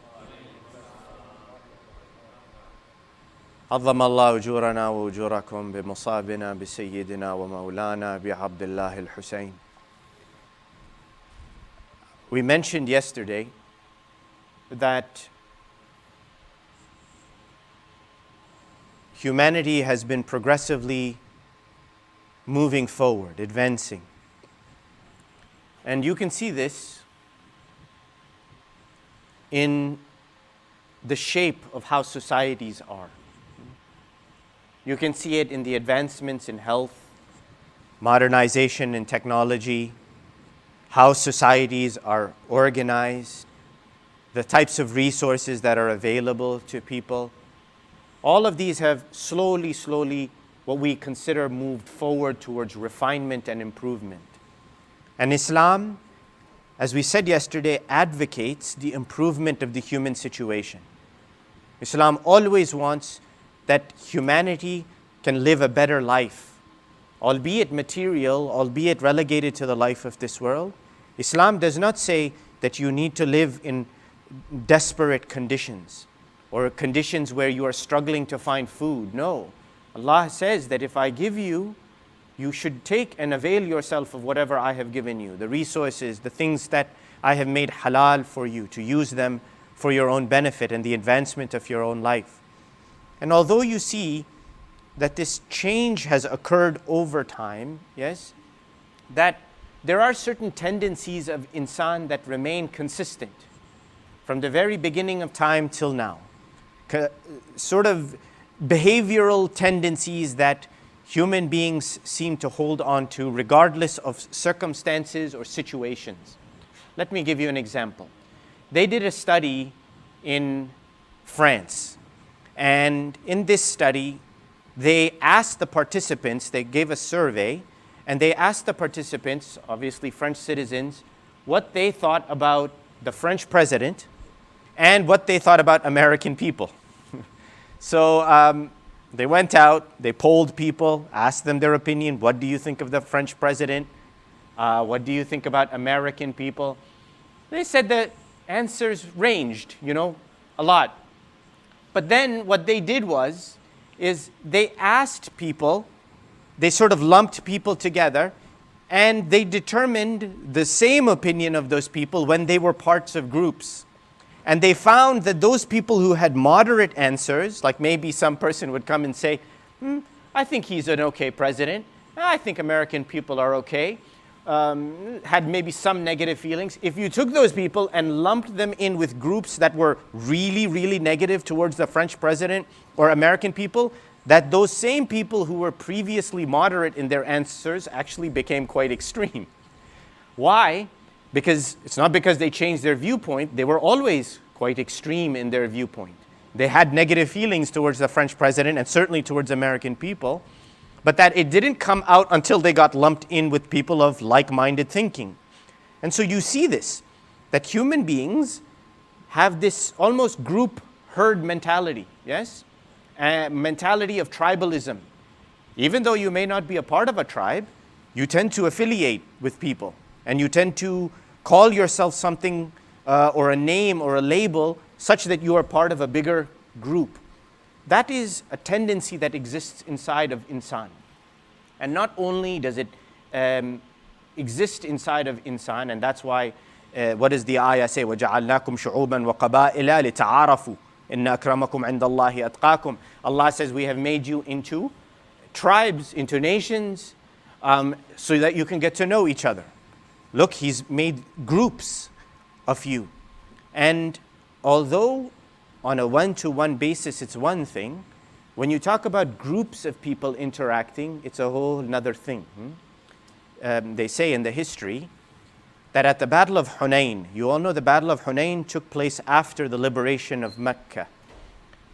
عظم الله أجورنا وأجوركم بمصابنا بسيدنا ومولانا بعبد الله الحسين. We mentioned yesterday that humanity has been progressively moving forward, advancing. And you can see this in the shape of how societies are. You can see it in the advancements in health, modernization in technology, how societies are organized, the types of resources that are available to people. All of these have slowly, what we consider moved forward towards refinement and improvement. And Islam, as we said yesterday, advocates the improvement of the human situation. Islam always wants that humanity can live a better life, albeit material, albeit relegated to the life of this world. Islam does not say that you need to live in desperate conditions or conditions where you are struggling to find food. No. Allah says that if I give you, you should take and avail yourself of whatever I have given you, the resources, the things that I have made halal for you, to use them for your own benefit and the advancement of your own life. And although you see that this change has occurred over time, yes, that there are certain tendencies of insan that remain consistent from the very beginning of time till now. Sort of behavioral tendencies that human beings seem to hold on to regardless of circumstances or situations. Let me give you an example. They did a study in France, and in this study, they asked the participants, they gave a survey, and they asked the participants, obviously French citizens, what they thought about the French president and what they thought about American people. So they went out, they polled people, asked them their opinion. What do you think of the French president? What do you think about American people? They said the answers ranged, a lot. But then what they did is they asked people, they sort of lumped people together, and they determined the same opinion of those people when they were parts of groups. And they found that those people who had moderate answers, like maybe some person would come and say, I think he's an okay president. I think American people are okay. Had maybe some negative feelings. If you took those people and lumped them in with groups that were really negative towards the French president or American people, that those same people who were previously moderate in their answers actually became quite extreme. Why? Because it's not because they changed their viewpoint, they were always quite extreme in their viewpoint. They had negative feelings towards the French president and certainly towards American people, but that it didn't come out until they got lumped in with people of like-minded thinking. And so you see this, that human beings have this almost group herd mentality, yes? A mentality of tribalism. Even though you may not be a part of a tribe, you tend to affiliate with people and you tend to call yourself something or a name or a label such that you are part of a bigger group. That is a tendency that exists inside of insan. And not only does it exist inside of insan, and that's why, what does the ayah say? وَجَعَلْنَاكُمْ شُعُوبًا وَقَبَائِلَ لِتَعَارَفُوا إِنَّ أَكْرَمَكُمْ عِنْدَ اللَّهِ أَتْقَاكُمْ. Allah says we have made you into tribes, into nations, so that you can get to know each other. Look, He's made groups of you. And although on a one-to-one basis it's one thing, when you talk about groups of people interacting, it's a whole another thing. They say in the history that at the Battle of Hunain, you all know the Battle of Hunain took place after the liberation of Mecca.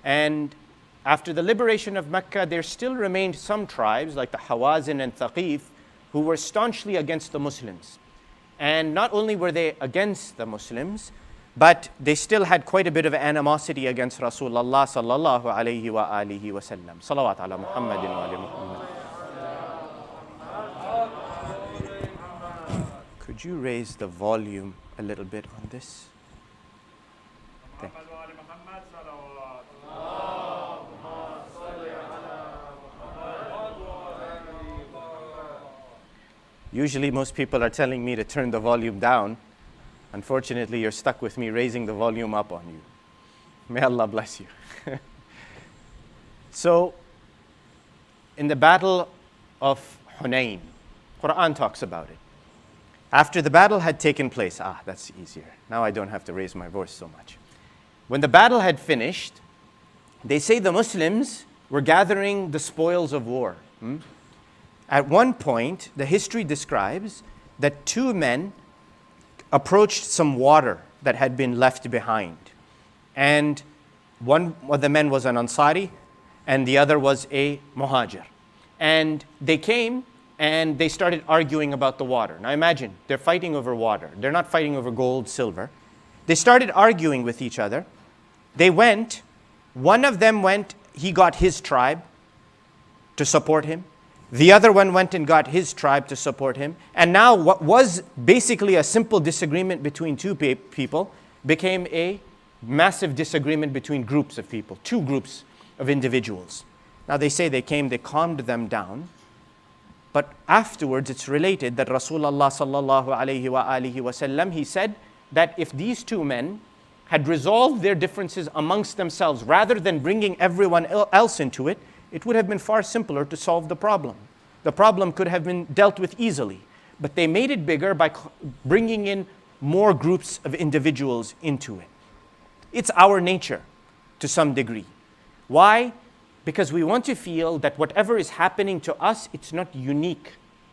And after the liberation of Mecca, there still remained some tribes like the Hawazin and Thaqif who were staunchly against the Muslims. And not only were they against the Muslims, but they still had quite a bit of animosity against Rasulullah sallallahu alayhi wa alihi wa sallam. Salawat ala Muhammadin wa ali Muhammad. Could you raise the volume a little bit on this? Thank you. Usually most people are telling me to turn the volume down. Unfortunately, you're stuck with me raising the volume up on you. May Allah bless you. So, in the battle of Hunain, Quran talks about it. After the battle had taken place, that's easier. Now I don't have to raise my voice so much. When the battle had finished, they say the Muslims were gathering the spoils of war. At one point, the history describes that two men approached some water that had been left behind. And one of the men was an Ansari, and the other was a Muhajir. And they came and they started arguing about the water. Now imagine, they're fighting over water. They're not fighting over gold, silver. They started arguing with each other. They went, one of them went, he got his tribe to support him. The other one went and got his tribe to support him. And now what was basically a simple disagreement between two people became a massive disagreement between groups of people, two groups of individuals. Now they say they came, they calmed them down. But afterwards it's related that Rasulullah sallallahu alayhi wa alihi wa sallam, he said that if these two men had resolved their differences amongst themselves rather than bringing everyone else into it, it would have been far simpler to solve the problem. The problem could have been dealt with easily, but they made it bigger by bringing in more groups of individuals into it. It's our nature to some degree. Why? Because we want to feel that whatever is happening to us, it's not unique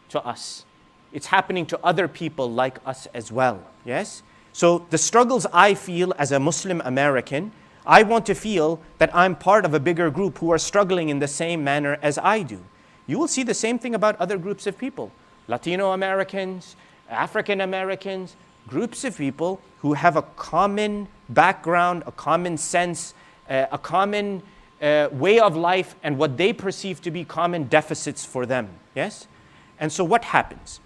to us. It's happening to other people like us as well, yes? So the struggles I feel as a Muslim American, I want to feel that I'm part of a bigger group who are struggling in the same manner as I do. You will see the same thing about other groups of people. Latino Americans, African Americans, groups of people who have a common background, a common sense, a common way of life, and what they perceive to be common deficits for them, yes? And so what happens?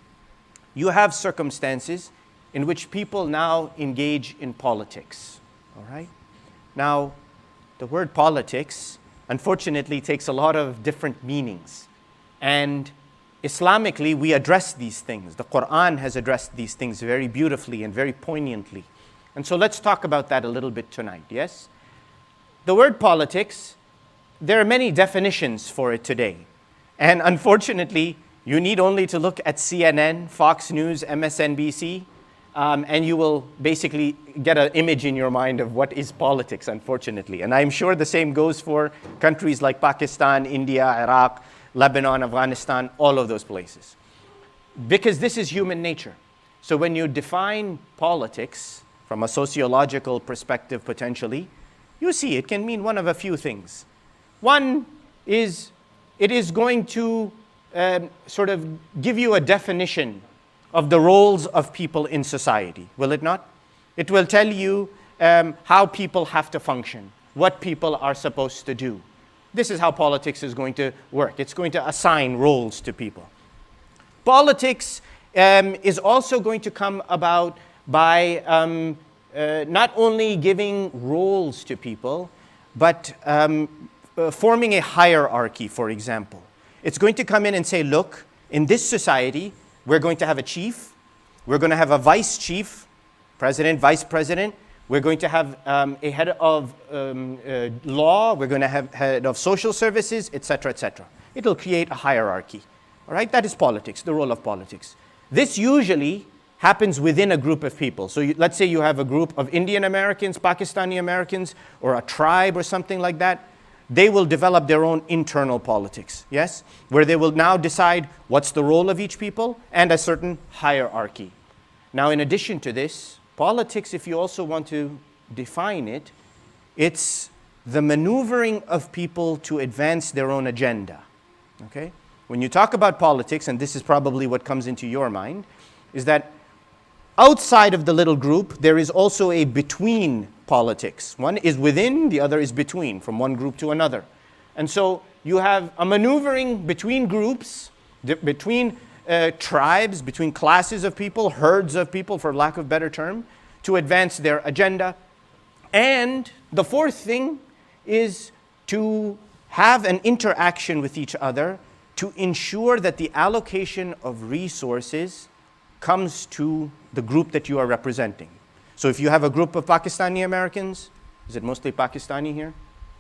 You have circumstances in which people now engage in politics, all right? Now, the word politics, unfortunately, takes a lot of different meanings. And Islamically, we address these things. The Quran has addressed these things very beautifully and very poignantly. And so let's talk about that a little bit tonight, yes? The word politics, there are many definitions for it today. And unfortunately, you need only to look at CNN, Fox News, MSNBC, and you will basically get an image in your mind of what is politics, unfortunately. And I'm sure the same goes for countries like Pakistan, India, Iraq, Lebanon, Afghanistan, all of those places. Because this is human nature. So when you define politics from a sociological perspective potentially, you see it can mean one of a few things. One is it is going to sort of give you a definition of the roles of people in society, will it not? It will tell you how people have to function, what people are supposed to do. This is how politics is going to work. It's going to assign roles to people. Politics is also going to come about by not only giving roles to people, but forming a hierarchy, for example. It's going to come in and say, look, in this society, we're going to have a chief, we're going to have a vice chief, president, vice president, we're going to have a head of law, we're going to have head of social services, etc., etc. It'll create a hierarchy. All right, that is politics, the role of politics. This usually happens within a group of people. So let's say you have a group of Indian Americans, Pakistani Americans, or a tribe or something like that. They will develop their own internal politics, yes? Where they will now decide what's the role of each people and a certain hierarchy. Now, in addition to this, politics, if you also want to define it, it's the maneuvering of people to advance their own agenda, okay? When you talk about politics, and this is probably what comes into your mind, is that outside of the little group, there is also a between politics. One is within, the other is between, from one group to another. And so you have a maneuvering between groups, between tribes, between classes of people, herds of people, for lack of a better term, to advance their agenda. And the fourth thing is to have an interaction with each other to ensure that the allocation of resources comes to the group that you are representing. So if you have a group of Pakistani Americans, is it mostly Pakistani here?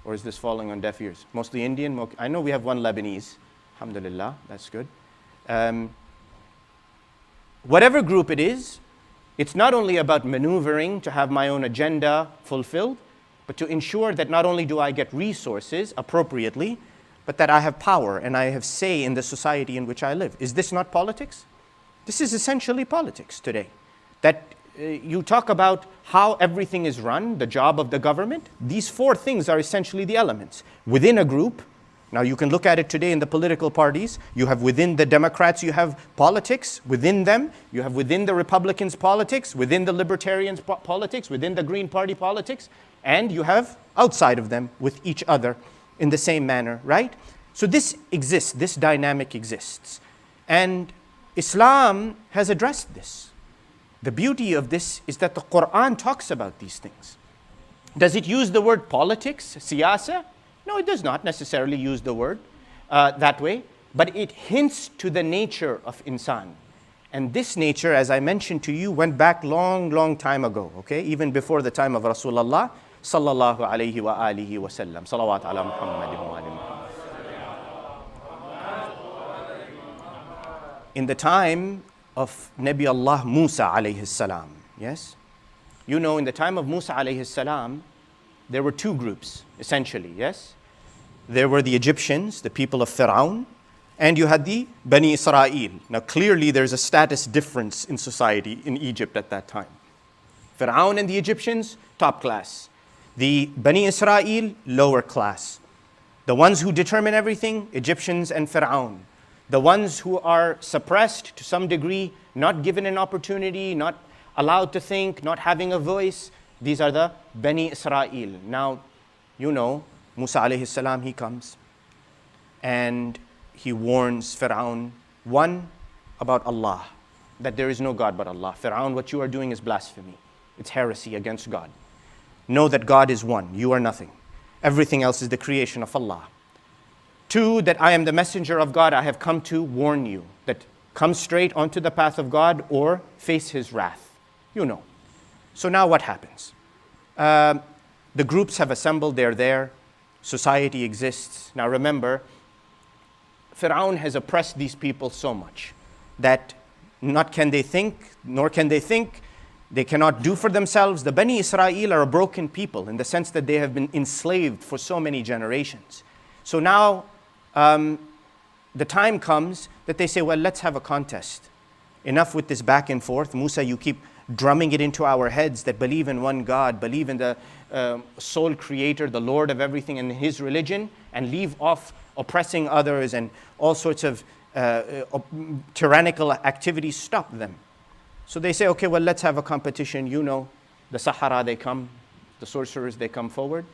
Or is this falling on deaf ears? Mostly Indian? I know we have one Lebanese. Alhamdulillah, that's good. Whatever group it is, it's not only about maneuvering to have my own agenda fulfilled, but to ensure that not only do I get resources appropriately, but that I have power and I have say in the society in which I live. Is this not politics? This is essentially politics today. That you talk about how everything is run, the job of the government. These four things are essentially the elements. Within a group, now you can look at it today in the political parties. You have within the Democrats, you have politics within them. You have within the Republicans politics, within the Libertarians politics, within the Green Party politics. And you have outside of them with each other in the same manner, right? So this exists, this dynamic exists. And Islam has addressed this. The beauty of this is that the Quran talks about these things. Does it use the word politics, siyasa? No, it does not necessarily use the word that way, but it hints to the nature of insan. And this nature, as I mentioned to you, went back long time ago, okay? Even before the time of Rasulullah, sallallahu alayhi wa alihi wa sallam. Salawat ala Muhammadin wa ali Muhammad. In the time of Nabi Allah Musa alayhi salam, yes? You know, in the time of Musa alayhi salam, there were two groups, essentially, yes? There were the Egyptians, the people of Fir'aun, and you had the Bani Israel. Now, clearly there's a status difference in society in Egypt at that time. Fir'aun and the Egyptians, top class. The Bani Israel, lower class. The ones who determine everything, Egyptians and Fir'aun. The ones who are suppressed to some degree, not given an opportunity, not allowed to think, not having a voice, these are the Bani Israel. Now, you know, Musa alayhi salam, he comes and he warns Fir'aun, one, about Allah, that there is no God but Allah. Fir'aun, what you are doing is blasphemy. It's heresy against God. Know that God is one, you are nothing. Everything else is the creation of Allah. Two, that I am the messenger of God, I have come to warn you, that come straight onto the path of God or face his wrath. You know. So now what happens? The groups have assembled, they're there, society exists. Now remember, Fir'aun has oppressed these people so much that not can they think, nor can they think, they cannot do for themselves. The Bani Israel are a broken people in the sense that they have been enslaved for so many generations. So now the time comes that they say, well, let's have a contest. enough with this back and forth. Musa, you keep drumming it into our heads that believe in one God, believe in the sole creator, the Lord of everything, and his religion, and leave off oppressing others and all sorts of tyrannical activities. Stop them. So they say, okay, well, let's have a competition. You know, the Sahara, they come, the sorcerers, they come forward.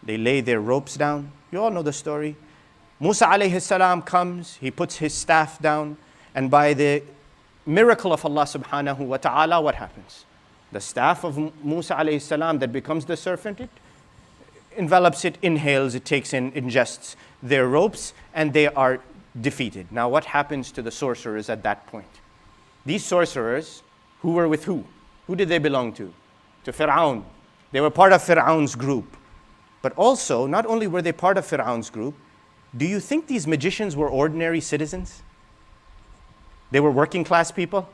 They lay their ropes down. You all know the story. Musa alayhi salam comes, he puts his staff down, and by the miracle of Allah subhanahu wa ta'ala, what happens? The staff of Musa alayhi salam that becomes the serpent, it envelops it, inhales, it takes in, ingests their ropes, and they are defeated. Now what happens to the sorcerers at that point? These sorcerers, who were with who? Who did they belong to? To Fir'aun. They were part of Fir'aun's group. But also, not only were they part of Fir'aun's group, do you think these magicians were ordinary citizens? They were working class people?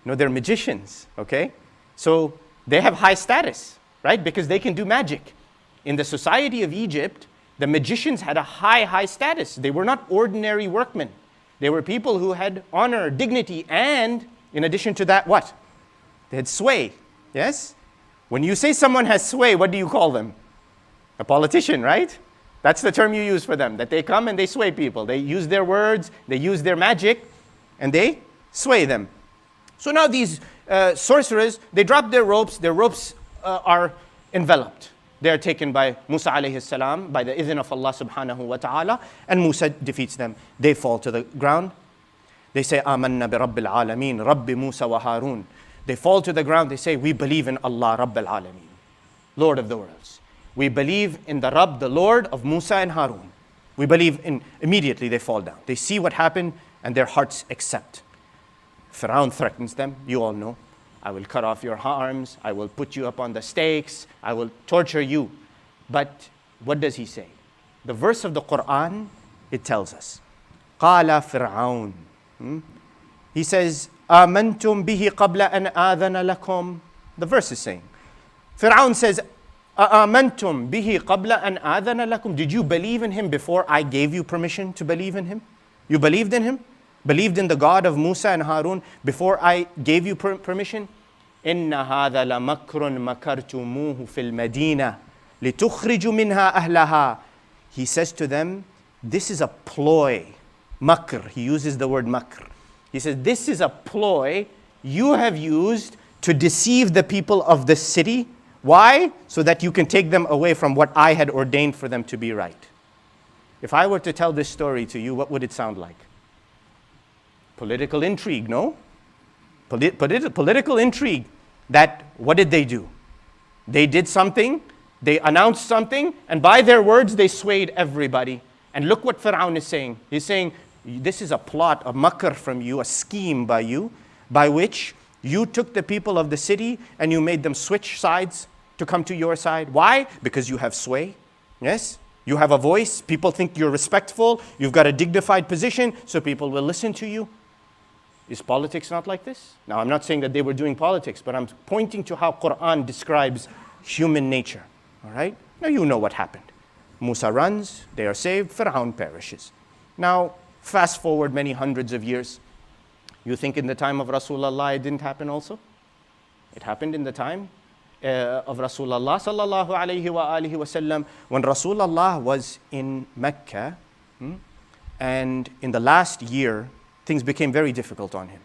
No, they're magicians, okay? So they have high status, right? Because they can do magic. In the society of Egypt, the magicians had a high status. They were not ordinary workmen. They were people who had honor, dignity, and in addition to that, what? They had sway, yes? When you say someone has sway, what do you call them? A politician, right? That's the term you use for them, that they come and they sway people. They use their words, they use their magic, and they sway them. So now these sorcerers, they drop their ropes are enveloped. They are taken by Musa alayhi salam, by the idhn of Allah subhanahu wa ta'ala, and Musa defeats them. They fall to the ground. They say, Amanna bi Rabbil Alameen, Rabbi Musa wa Harun. They fall to the ground, they say, we believe in Allah, Rabbil Alameen, Lord of the worlds. We believe in the Rabb, the Lord of Musa and Harun. We believe in, immediately they fall down. They see what happened and their hearts accept. Fir'aun threatens them, you all know. I will cut off your arms, I will put you up on the stakes, I will torture you. But what does he say? The verse of the Quran, it tells us, قَالَ فِرْعَوْنَ. He says, آمَنْتُمْ بِهِ قَبْلَ أَنْ آذَنَ لَكُمْ. The verse is saying, Fir'aun says, آمَنْتُمْ بِهِ قَبْلَ أَنْ آذَنَ لَكُمْ. Did you believe in him before I gave you permission to believe in him? You believed in him? Believed in the God of Musa and Harun before I gave you permission? إِنَّ هَذَا لَمَكْرٌ مَكَرْتُمُوهُ فِي الْمَدِينَةِ لِتُخْرِجُوا مِنْهَا أَهْلَهَا. He says to them, this is a ploy. Makr, he uses the word makr. He says, this is a ploy you have used to deceive the people of this city. Why? So that you can take them away from what I had ordained for them to be right. If I were to tell this story to you, what would it sound like? Political intrigue, no? Political intrigue. That, what did they do? They did something, they announced something, and by their words they swayed everybody. And look what Fir'aun is saying. He's saying, this is a plot, a makr from you, a scheme by you, by which you took the people of the city and you made them switch sides to come to your side. Why? Because you have sway, yes? You have a voice, people think you're respectful, you've got a dignified position, so people will listen to you. Is politics not like this? Now, I'm not saying that they were doing politics, but I'm pointing to how Quran describes human nature, all right? Now, you know what happened. Musa runs, they are saved, Fir'aun perishes. Now, fast forward many hundreds of years. You think in the time of Rasulullah it didn't happen also? It happened in the time of Rasulullah sallallahu alayhi wa alihi wa sallam, when Rasulullah was in Mecca, and in the last year, things became very difficult on him.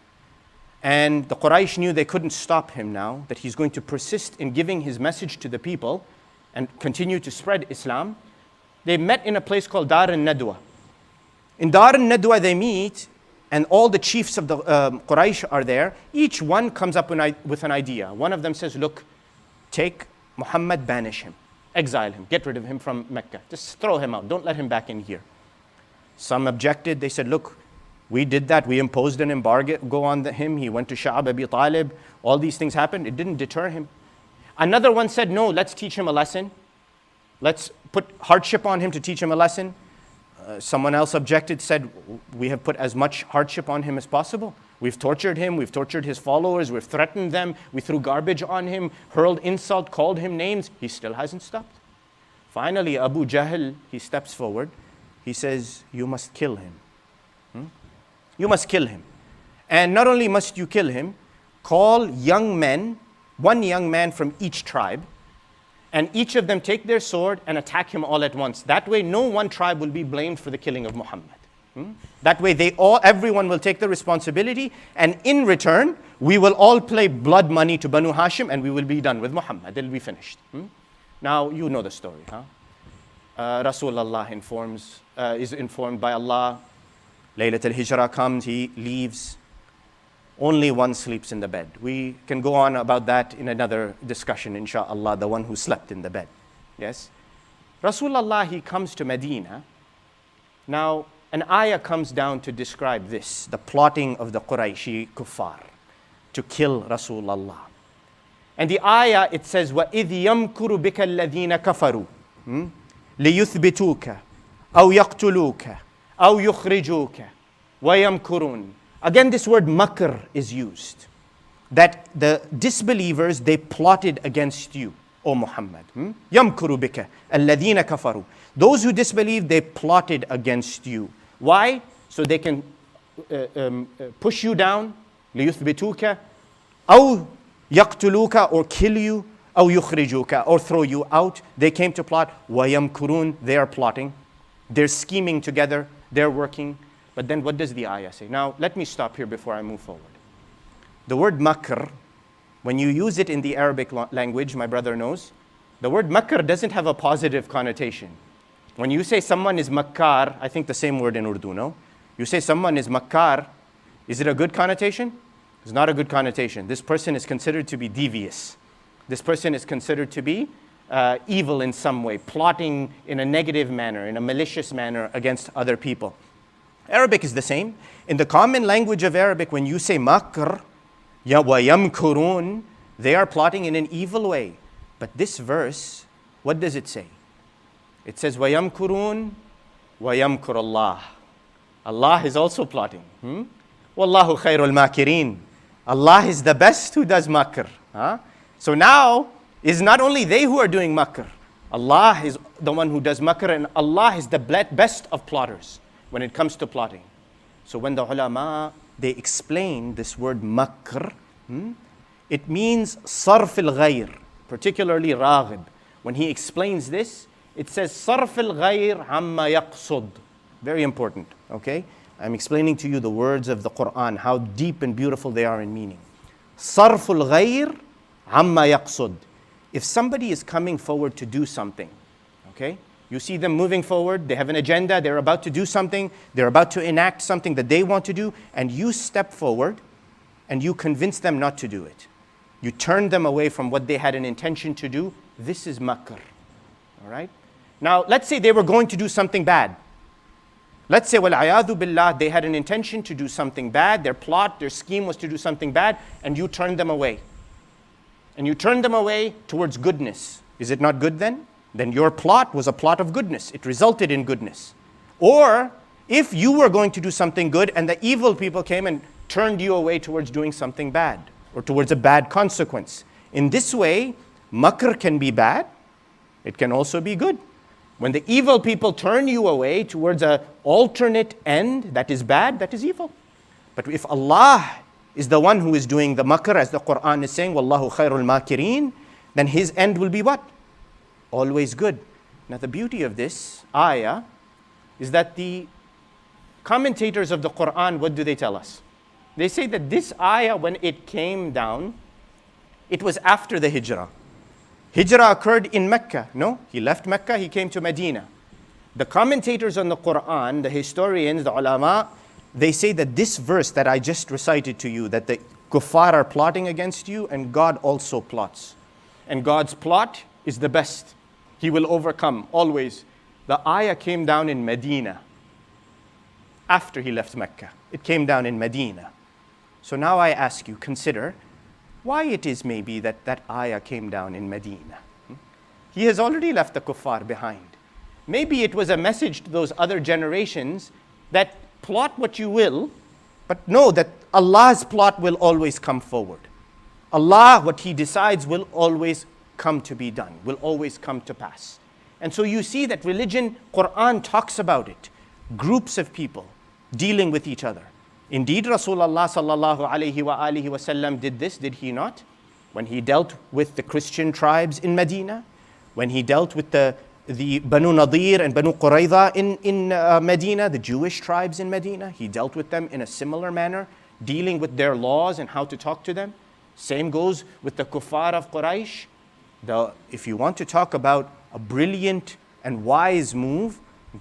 And the Quraysh knew they couldn't stop him now, that he's going to persist in giving his message to the people and continue to spread Islam. They met in a place called Dar al-Nadwa. In Dar al-Nadwa they meet, and all the chiefs of the Quraysh are there. Each one comes up with an idea. One of them says, look, take Muhammad, banish him, exile him, get rid of him from Mecca. Just throw him out, don't let him back in here. Some objected, they said, look, we did that, we imposed an embargo on him, he went to Sha'ab Abi Talib, all these things happened, it didn't deter him. Another one said, no, let's teach him a lesson. Let's put hardship on him to teach him a lesson. Someone else objected, said, we have put as much hardship on him as possible. We've tortured him, we've tortured his followers, we've threatened them, we threw garbage on him, hurled insult, called him names. He still hasn't stopped. Finally, Abu Jahl, he steps forward. He says, you must kill him. You must kill him. And not only must you kill him, call young men, one young man from each tribe, and each of them take their sword and attack him all at once. That way, no one tribe will be blamed for the killing of Muhammad. That way, everyone will take the responsibility, and in return, we will all pay blood money to Banu Hashim, and we will be done with Muhammad. It'll be finished. Now, you know the story, huh? Rasulullah is informed by Allah. Laylat al-Hijrah comes, he leaves. Only one sleeps in the bed. We can go on about that in another discussion, inshallah, the one who slept in the bed. Yes? Rasulullah, he comes to Medina. Now, an ayah comes down to describe this, the plotting of the Qurayshi kuffar to kill Rasulullah. And the ayah, it says, وَإِذْ يَمْكُرُ بِكَ الَّذِينَ كَفَرُوا لِيُثْبِتُوكَ أَوْ يَقْتُلُوكَ أَوْ يُخْرِجُوكَ وَيَمْكُرُونَ. Again, this word makr is used. That the disbelievers, they plotted against you, O Muhammad. يَمْكُرُ بِكَ الَّذِينَ كَفَرُوا. Those who disbelieve, they plotted against you. Why? So they can push you down, لِيُثْبِتُوكَ أَوْ يَقْتُلُوكَ, or kill you, أَوْ يُخْرِجُوكَ, or throw you out. They came to plot. وَيَمْكُرُونَ. They are plotting. They're scheming together. They're working. But then what does the ayah say? Now, let me stop here before I move forward. The word makr, when you use it in the Arabic language, my brother knows, the word makr doesn't have a positive connotation. When you say someone is makkar, I think the same word in Urdu, no? You say someone is makkar, is it a good connotation? It's not a good connotation. This person is considered to be devious. This person is considered to be evil in some way, plotting in a negative manner, in a malicious manner against other people. Arabic is the same. In the common language of Arabic, when you say makr, ya wa yamkurun, they are plotting in an evil way. But this verse, what does it say? It says, wa yamkurun wa yamkur Allah. Allah is also plotting. Wallahu khairul makirin. Allah is the best who does makr. So now, it's not only they who are doing makr. Allah is the one who does makr, and Allah is the best of plotters when it comes to plotting. So when the ulama, they explain this word makr, it means sarf al-ghayr, particularly Raghib. When he explains this, it says sarf al-ghayr amma yaqsud. Very important, okay? I'm explaining to you the words of the Quran, how deep and beautiful they are in meaning. Sarf al-ghayr amma yaqsud. If somebody is coming forward to do something, okay? You see them moving forward, they have an agenda, they're about to do something, they're about to enact something that they want to do, and you step forward and you convince them not to do it. You turn them away from what they had an intention to do. This is makr, all right? Now, let's say they were going to do something bad. Let's say, wal-ayadhu billah, they had an intention to do something bad, their plot, their scheme was to do something bad, and you turned them away. And you turned them away towards goodness. Is it not good then? Then your plot was a plot of goodness. It resulted in goodness. Or if you were going to do something good and the evil people came and turned you away towards doing something bad or towards a bad consequence. In this way, makr can be bad. It can also be good. When the evil people turn you away towards an alternate end that is bad, that is evil. But if Allah is the one who is doing the makr, as the Quran is saying, Wallahu khairul makirin, then his end will be what? Always good. Now the beauty of this ayah is that the commentators of the Quran, what do they tell us? They say that this ayah, when it came down, it was after the hijrah. Hijrah occurred in Mecca. No, he left Mecca, he came to Medina. The commentators on the Quran, the historians, the ulama, they say that this verse that I just recited to you, that the kuffar are plotting against you and God also plots. And God's plot is the best. He will overcome, always. The ayah came down in Medina. After he left Mecca, it came down in Medina. So now I ask you, consider why it is maybe that that ayah came down in Medina. He has already left the kuffar behind. Maybe it was a message to those other generations that plot what you will, but know that Allah's plot will always come forward. Allah, what He decides will always come to be done, will always come to pass. And so you see that religion, Quran talks about it. Groups of people dealing with each other. Indeed, Rasulullah sallallahu alayhi wa alihi wasallam did this, did he not? When he dealt with the Christian tribes in Medina, when he dealt with the Banu Nadir and Banu Qurayza in Medina, the Jewish tribes in Medina, he dealt with them in a similar manner, dealing with their laws and how to talk to them. Same goes with the kuffar of Quraysh. If you want to talk about a brilliant and wise move,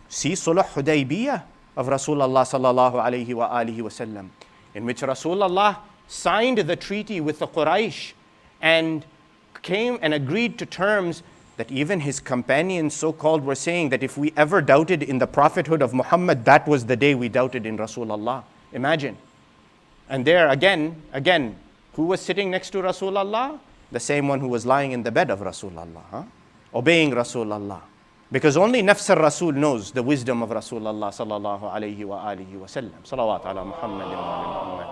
see Sulh Hudaybiyah of Rasulullah sallallahu alayhi wa alihi wasallam, in which Rasulullah signed the treaty with the Quraysh and came and agreed to terms that even his companions, so-called, were saying that if we ever doubted in the prophethood of Muhammad, that was the day we doubted in Rasulullah. Imagine. And there again, who was sitting next to Rasulullah? The same one who was lying in the bed of Rasulullah, obeying Rasulullah. Because only Nafs al-Rasul knows the wisdom of Rasulullah sallallahu alayhi wa alihi wa sallam. Salawat ala Muhammad wa ala Muhammad.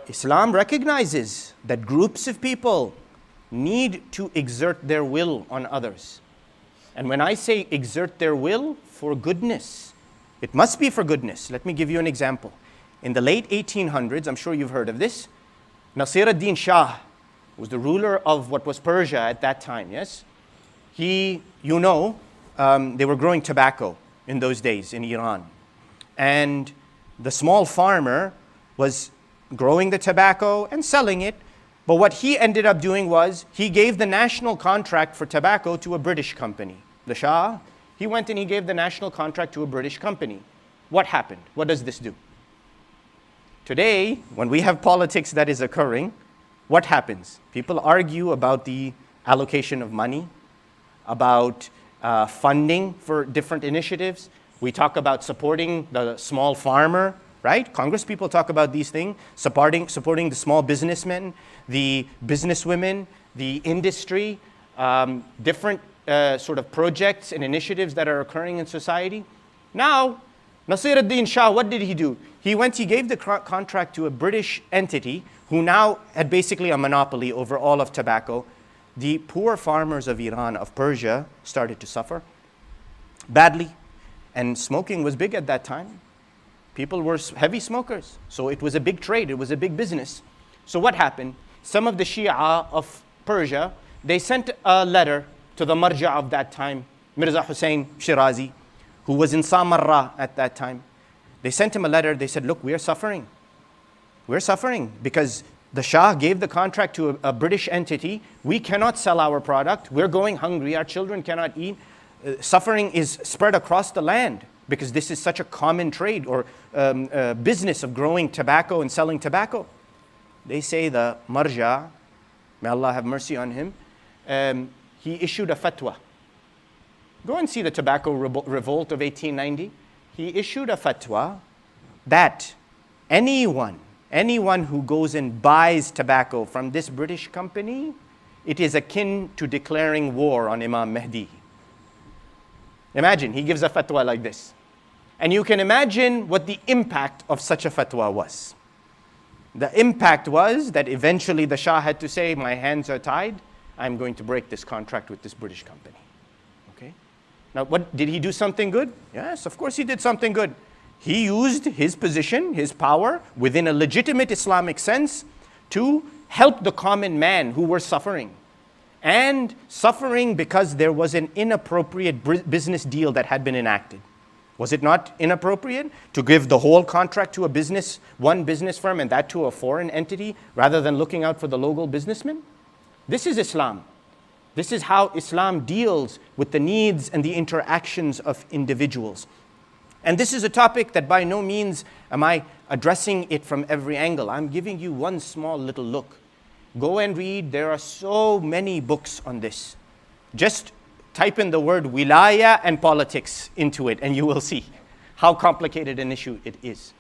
Islam recognizes that groups of people need to exert their will on others. And when I say exert their will, for goodness, it must be for goodness. Let me give you an example. In the late 1800s, I'm sure you've heard of this, Nasir ad-Din Shah was the ruler of what was Persia at that time, yes? They were growing tobacco in those days in Iran. And the small farmer was growing the tobacco and selling it. But what he ended up doing was he gave the national contract for tobacco to a British company. The Shah, he went and he gave the national contract to a British company. What happened? What does this do? Today, when we have politics that is occurring, what happens? People argue about the allocation of money, about funding for different initiatives. We talk about supporting the small farmer, right? Congress people talk about these things, supporting the small businessmen, the businesswomen, the industry, different sort of projects and initiatives that are occurring in society. Now, Nasir ad-Din Shah, what did he do? He gave the contract to a British entity who now had basically a monopoly over all of tobacco. The poor farmers of Iran, of Persia, started to suffer badly. And smoking was big at that time. People were heavy smokers. So it was a big trade, it was a big business. So what happened? Some of the Shia of Persia, they sent a letter to the marja of that time, Mirza Hussain Shirazi, who was in Samarra at that time. They sent him a letter, they said, look, we are suffering. We're suffering because the Shah gave the contract to a British entity. We cannot sell our product. We're going hungry. Our children cannot eat. Suffering is spread across the land because this is such a common trade or business of growing tobacco and selling tobacco. They say the marja, may Allah have mercy on him, he issued a fatwa. Go and see the tobacco revolt of 1890. He issued a fatwa that anyone who goes and buys tobacco from this British company, it is akin to declaring war on Imam Mehdi. Imagine, he gives a fatwa like this. And you can imagine what the impact of such a fatwa was. The impact was that eventually the Shah had to say, my hands are tied, I'm going to break this contract with this British company. Okay? Now, did he do something good? Yes, of course he did something good. He used his position, his power, within a legitimate Islamic sense, to help the common man who were suffering. And suffering because there was an inappropriate business deal that had been enacted. Was it not inappropriate to give the whole contract to one business firm and that to a foreign entity rather than looking out for the local businessman? This is Islam. This is how Islam deals with the needs and the interactions of individuals. And this is a topic that by no means am I addressing it from every angle. I'm giving you one small little look. Go and read. There are so many books on this. Just type in the word wilaya and politics into it and you will see how complicated an issue it is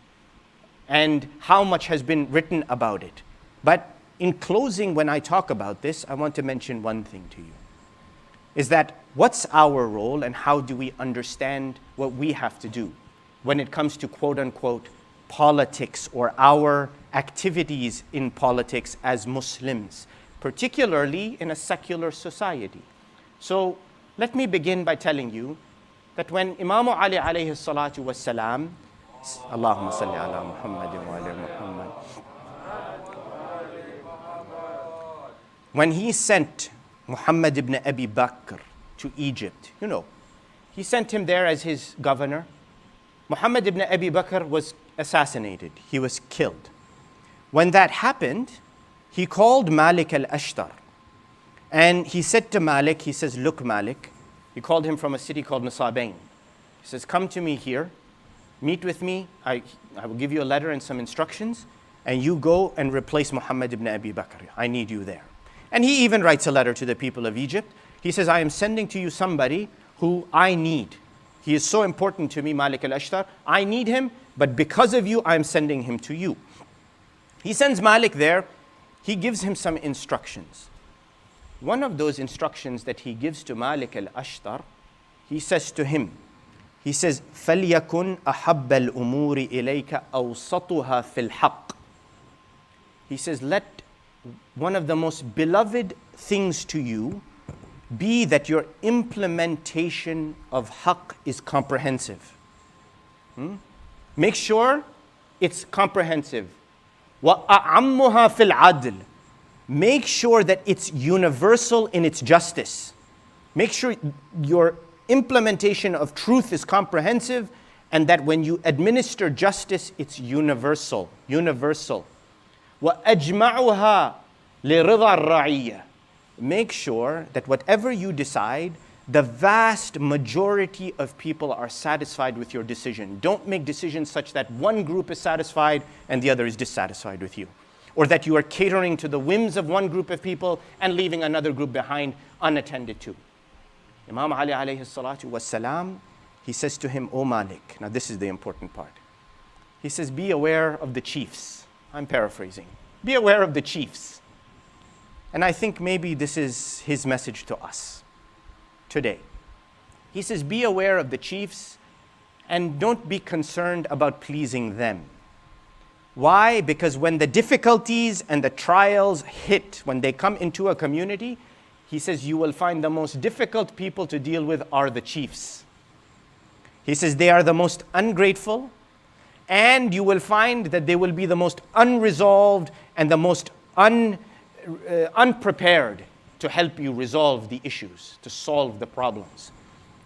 and how much has been written about it. But in closing, when I talk about this, I want to mention one thing to you. Is that what's our role and how do we understand what we have to do when it comes to quote-unquote politics or our activities in politics as Muslims, particularly in a secular society. So let me begin by telling you, that when Imam Ali alayhi salatu was salam, Allahumma salli ala Muhammadin wa ala Muhammad, when he sent Muhammad ibn Abi Bakr to Egypt, he sent him there as his governor. Muhammad ibn Abi Bakr was assassinated. He was killed. When that happened, he called Malik al-Ashtar. And he said to Malik, he says, look, Malik, he called him from a city called Nusabain. He says, come to me here, meet with me. I will give you a letter and some instructions, and you go and replace Muhammad ibn Abi Bakr. I need you there. And he even writes a letter to the people of Egypt. He says, I am sending to you somebody who I need. He is so important to me, Malik al-Ashtar. I need him, but because of you, I am sending him to you. He sends Malik there. He gives him some instructions. One of those instructions that he gives to Malik al-Ashtar, he says to him, he says, فَلْيَكُنْ أَحَبَّ الْأُمُورِ إِلَيْكَ أَوْسَطُهَا فِي الْحَقِّ. He says, let one of the most beloved things to you be that your implementation of haqq is comprehensive. Make sure it's comprehensive. وَأَعَمُّهَا فِي الْعَدْلِ. Make sure that it's universal in its justice. Make sure your implementation of truth is comprehensive, and that when you administer justice, it's universal. Universal. وَأَجْمَعُهَا لِرِضَى الرَّعِيَّةِ. Make sure that whatever you decide, the vast majority of people are satisfied with your decision. Don't make decisions such that one group is satisfied and the other is dissatisfied with you. Or that you are catering to the whims of one group of people and leaving another group behind unattended to. Imam Ali alayhi salatu was salam, he says to him, O Malik, now this is the important part. He says, be aware of the chiefs. I'm paraphrasing. Be aware of the chiefs. And I think maybe this is his message to us today. He says, be aware of the chiefs and don't be concerned about pleasing them. Why? Because when the difficulties and the trials hit, when they come into a community, he says you will find the most difficult people to deal with are the chiefs. He says they are the most ungrateful, and you will find that they will be the most unresolved and the most unprepared to help you resolve the issues, to solve the problems.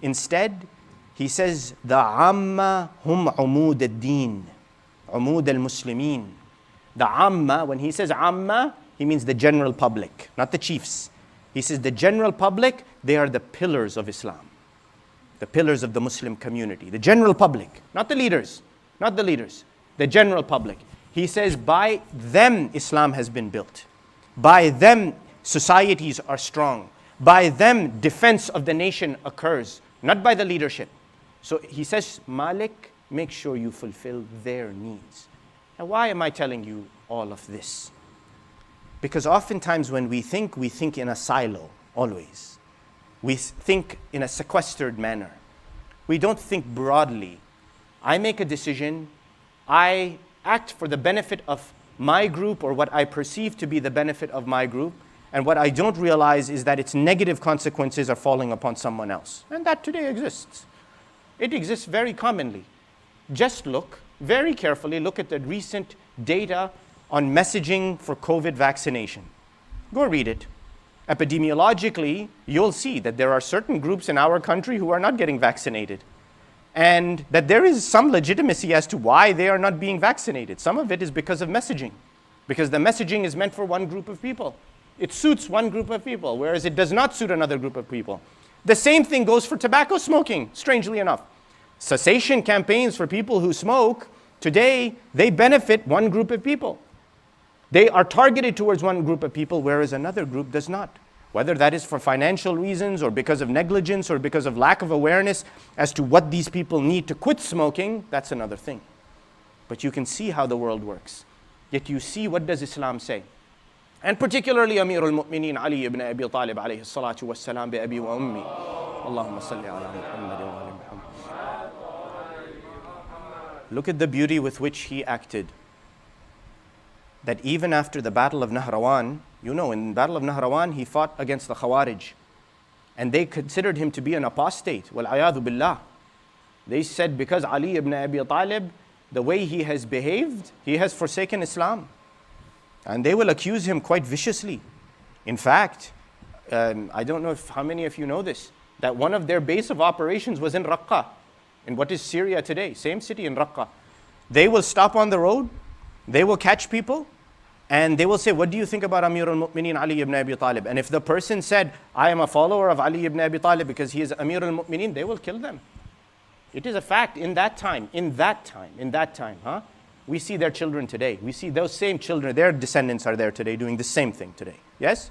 Instead, he says, the amma hum umud ad-din, umud al-muslimin. The amma, when he says amma, he means the general public, not the chiefs. He says the general public, they are the pillars of Islam, the pillars of the Muslim community. The general public, not the leaders, not the leaders, the general public. He says by them Islam has been built. By them societies are strong. By them defense of the nation occurs, not by the leadership. So he says, Malik, make sure you fulfill their needs. Now why am I telling you all of this? Because oftentimes when we think in a silo, always. We think in a sequestered manner. We don't think broadly. I make a decision, I act for the benefit of my group or what I perceive to be the benefit of my group, and what I don't realize is that its negative consequences are falling upon someone else. And that today exists. It exists very commonly. Just look very carefully, look at the recent data on messaging for COVID vaccination. Go read it. Epidemiologically, you'll see that there are certain groups in our country who are not getting vaccinated, and that there is some legitimacy as to why they are not being vaccinated. Some of it is because of messaging, because the messaging is meant for one group of people. It suits one group of people, whereas it does not suit another group of people. The same thing goes for tobacco smoking, strangely enough. Cessation campaigns for people who smoke, today, they benefit one group of people. They are targeted towards one group of people, whereas another group does not. Whether that is for financial reasons or because of negligence or because of lack of awareness as to what these people need to quit smoking, that's another thing. But you can see how the world works. Yet you see, what does Islam say? And particularly Amir al-Mu'mineen Ali ibn Abi Talib alayhi salatu wa salam bi abi wa ummi. Allahumma salli ala Muhammad wa ali Muhammad. Look at the beauty with which he acted. That even after the Battle of Nahrawan, in the Battle of Nahrawan, he fought against the Khawarij. And they considered him to be an apostate. Wal-ayadhu billah. They said because Ali ibn Abi Talib, the way he has behaved, he has forsaken Islam. And they will accuse him quite viciously. In fact, I don't know how many of you know this, that one of their base of operations was in Raqqa, in what is Syria today, same city in Raqqa. They will stop on the road, they will catch people, and they will say, what do you think about Amir al-Mu'mineen Ali ibn Abi Talib? And if the person said, I am a follower of Ali ibn Abi Talib because he is Amir al-Mu'mineen, they will kill them. It is a fact in that time, huh? We see their children today. We see those same children, their descendants are there today doing the same thing today, yes?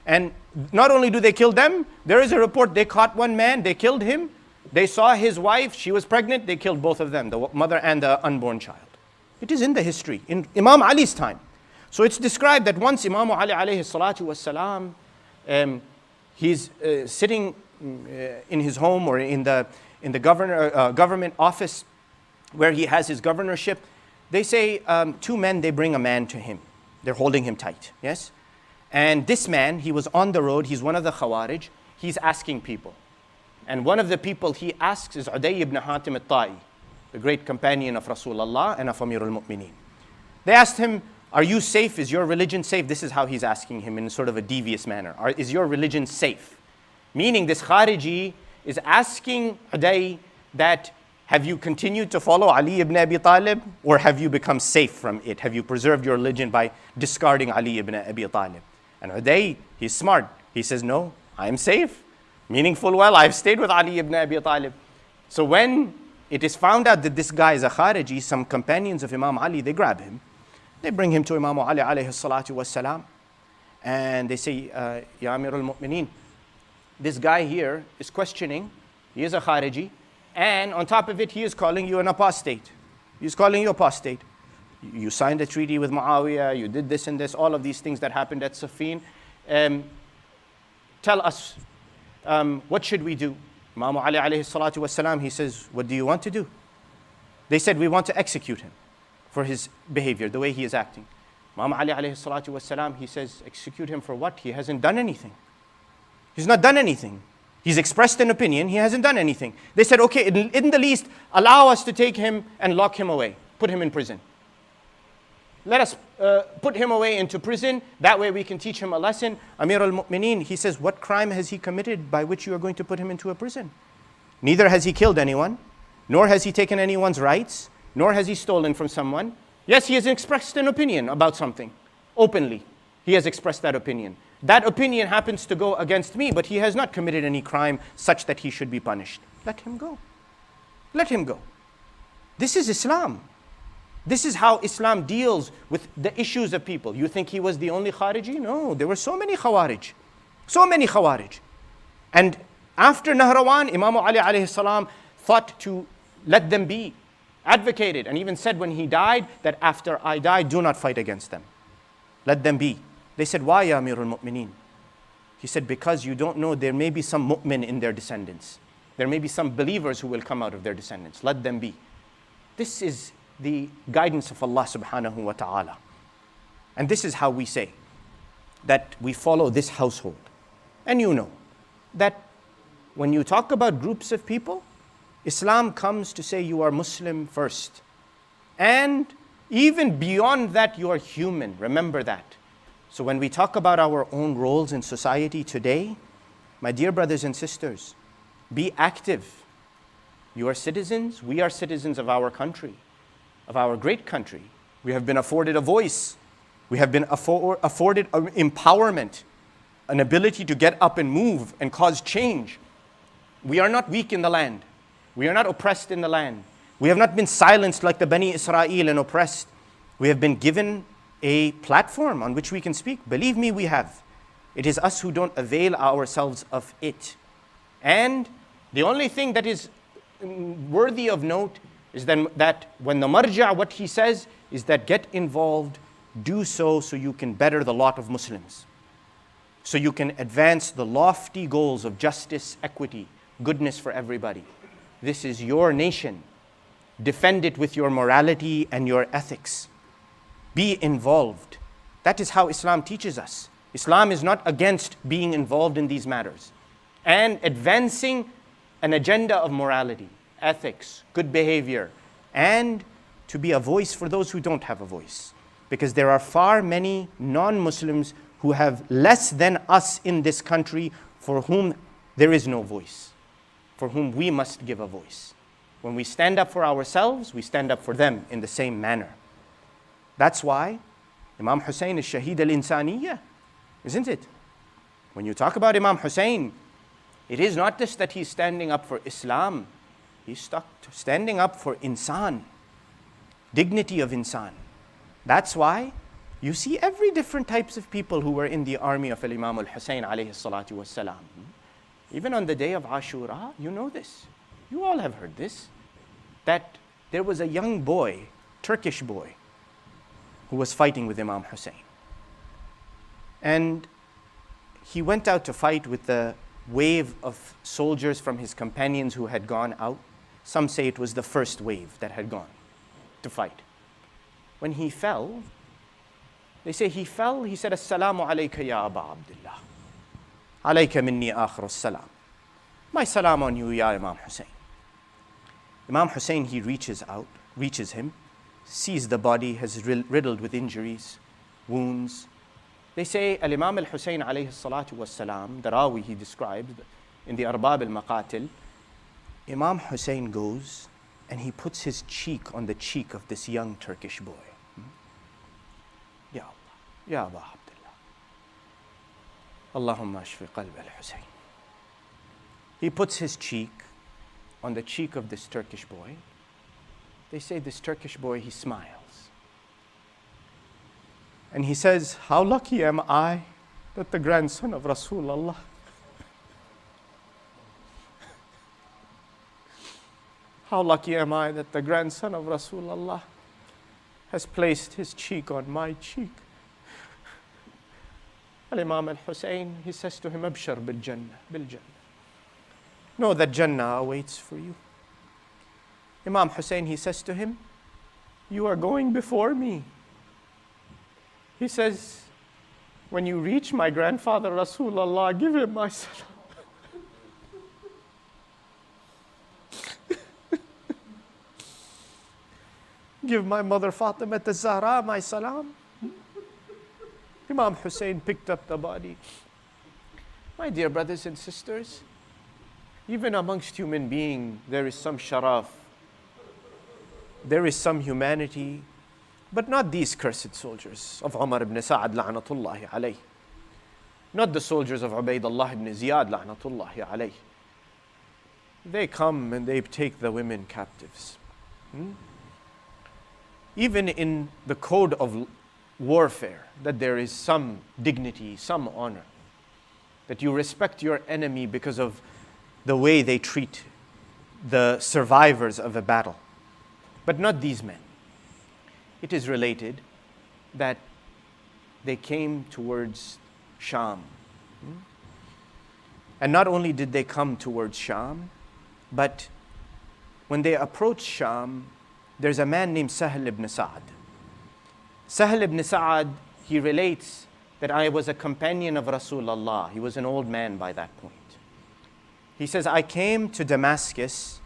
And not only do they kill them, there is a report they caught one man, they killed him. They saw his wife, she was pregnant, they killed both of them, the mother and the unborn child. It is in the history, in Imam Ali's time. So it's described that once Imam Ali alayhi salatu was salam, he's sitting in his home or in the government office where he has his governorship. They say two men, they bring a man to him. They're holding him tight, yes? And this man, he was on the road, he's one of the Khawarij, he's asking people. And one of the people he asks is Uday ibn Hatim al-Ta'i, the great companion of Rasulullah and of Amir al-Mu'mineen. They asked him, are you safe? Is your religion safe? This is how he's asking him in sort of a devious manner. Is your religion safe? Meaning this Khariji is asking Uday that, have you continued to follow Ali ibn Abi Talib, or have you become safe from it? Have you preserved your religion by discarding Ali ibn Abi Talib? And Uday, he's smart. He says, no, I am safe. Meaning full well, I've stayed with Ali ibn Abi Talib. So when it is found out that this guy is a Khariji, some companions of Imam Ali, they grab him. They bring him to Imam Ali alayhi salatu wassalam. And they say, Ya Amir al-Mu'mineen, this guy here is questioning. He is a Khariji. And on top of it, he is calling you an apostate. He's calling you apostate. You signed a treaty with Muawiyah, you did this and this, all of these things that happened at Safin. Tell us, what should we do? Imam Ali alayhi salatu wasalam, he says, what do you want to do? They said, we want to execute him for his behavior, the way he is acting. Imam Ali alayhi salatu wasalam, he says, execute him for what? He hasn't done anything. He's not done anything. He's expressed an opinion, he hasn't done anything. They said, okay, in the least, allow us to take him and lock him away, put him in prison. Let us put him away into prison, that way we can teach him a lesson. Amir al-Mu'mineen, he says, what crime has he committed by which you are going to put him into a prison? Neither has he killed anyone, nor has he taken anyone's rights, nor has he stolen from someone. Yes, he has expressed an opinion about something, openly. He has expressed that opinion. That opinion happens to go against me, but he has not committed any crime such that he should be punished. Let him go. Let him go. This is Islam. This is how Islam deals with the issues of people. You think he was the only Khariji? No, there were so many Khawarij. So many Khawarij. And after Nahrawan, Imam Ali alayhi salam thought to let them be, advocated, and even said when he died that after I die, do not fight against them. Let them be. They said, why, Ya Amir al-Mu'mineen? He said, because you don't know, there may be some mu'min in their descendants. There may be some believers who will come out of their descendants. Let them be. This is the guidance of Allah subhanahu wa ta'ala. And this is how we say that we follow this household. And you know that when you talk about groups of people, Islam comes to say you are Muslim first. And even beyond that, you are human. Remember that. So when we talk about our own roles in society today, my dear brothers and sisters, be active. You are citizens, we are citizens of our country, of our great country. We have been afforded a voice. We have been afforded empowerment, an ability to get up and move and cause change. We are not weak in the land. We are not oppressed in the land. We have not been silenced like the Bani Israel and oppressed. We have been given a platform on which we can speak. Believe me, we have. It is us who don't avail ourselves of it. And the only thing that is worthy of note is then that when the marja', what he says is that get involved, do so you can better the lot of Muslims. So you can advance the lofty goals of justice, equity, goodness for everybody. This is your nation. Defend it with your morality and your ethics. Be involved. That is how Islam teaches us. Islam is not against being involved in these matters and advancing an agenda of morality ethics, good behavior, and to be a voice for those who don't have a voice. Because there are far many non-Muslims who have less than us in this country for whom there is no voice, for whom we must give a voice. When we stand up for ourselves, we stand up for them in the same manner. That's why Imam Hussein is Shaheed al-Insaniyya, isn't it? When you talk about Imam Hussein, it is not just that he's standing up for Islam, he's standing up for insan, dignity of insan. That's why you see every different types of people who were in the army of Imam al-Hussein alayhi salatu wassalam. Even on the day of Ashura, you know this. You all have heard this, that there was a young boy, Turkish boy, who was fighting with Imam Hussein. And he went out to fight with the wave of soldiers from his companions who had gone out. Some say it was the first wave that had gone to fight. When he fell, they say he fell, he said, Assalamu alayka ya Aba Abdullah. Alayka minni akhir as-salam. My salam on you, ya Imam Hussein. Imam Hussein, he reaches him, sees the body has riddled with injuries, wounds. They say, Al-Imam al-Hussein alayhi salatu was-salam, the Rawi he described in the Arbab al-Maqatil, Imam Hussein goes and he puts his cheek on the cheek of this young Turkish boy. Ya Allah, Ya Aba Abdullah, Allahumma ashfi qalb al-Hussein. He puts his cheek on the cheek of this Turkish boy. They say this Turkish boy, he smiles. And he says, how lucky am I that the grandson of Rasulullah how lucky am I that the grandson of Rasulullah has placed his cheek on my cheek. Al-Imam al-Hussein, he says to him, Abshar bil-Jannah, bil-Jannah. Know that Jannah awaits for you. Imam Hussein, he says to him, you are going before me. He says, when you reach my grandfather Rasulullah, give him my salam. Give my mother Fatima az-Zahra my salam. Imam Hussein picked up the body. My dear brothers and sisters, even amongst human beings, there is some sharaf, there is some humanity, but not these cursed soldiers of Umar ibn Sa'ad la'natullahi alayh. Not the soldiers of Ubaydullah ibn Ziyad la'natullahi alayh. They come and they take the women captives. Even in the code of warfare, that there is some dignity, some honor, that you respect your enemy because of the way they treat the survivors of a battle. But not these men. It is related that they came towards Sham. And not only did they come towards Sham, but when they approached Sham, there's a man named Sahl ibn Sa'ad. Sahl ibn Sa'ad, he relates that I was a companion of Rasulullah. He was an old man by that point. He says, I came to Damascus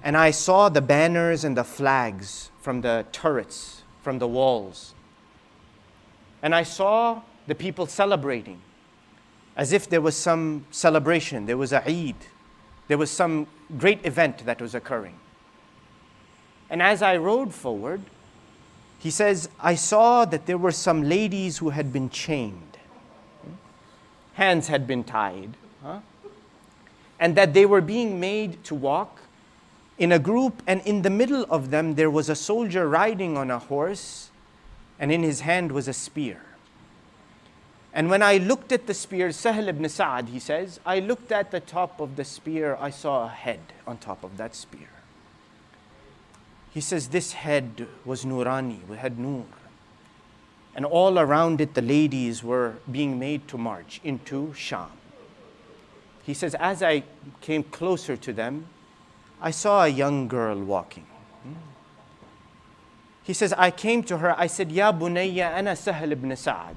and I saw the banners and the flags from the turrets, from the walls. And I saw the people celebrating as if there was some celebration, there was a Eid, there was some great event that was occurring. And as I rode forward, he says, I saw that there were some ladies who had been chained. Hands had been tied. And that they were being made to walk in a group, and in the middle of them there was a soldier riding on a horse, and in his hand was a spear. And when I looked at the spear, Sahl ibn Sa'ad, he says, I looked at the top of the spear, I saw a head on top of that spear. He says this head was Nurani, we had Nur. And all around it, the ladies were being made to march into Sham. He says, as I came closer to them, I saw a young girl walking. He says, I came to her, I said, Ya bunayya ana Sahl ibn Sa'ad.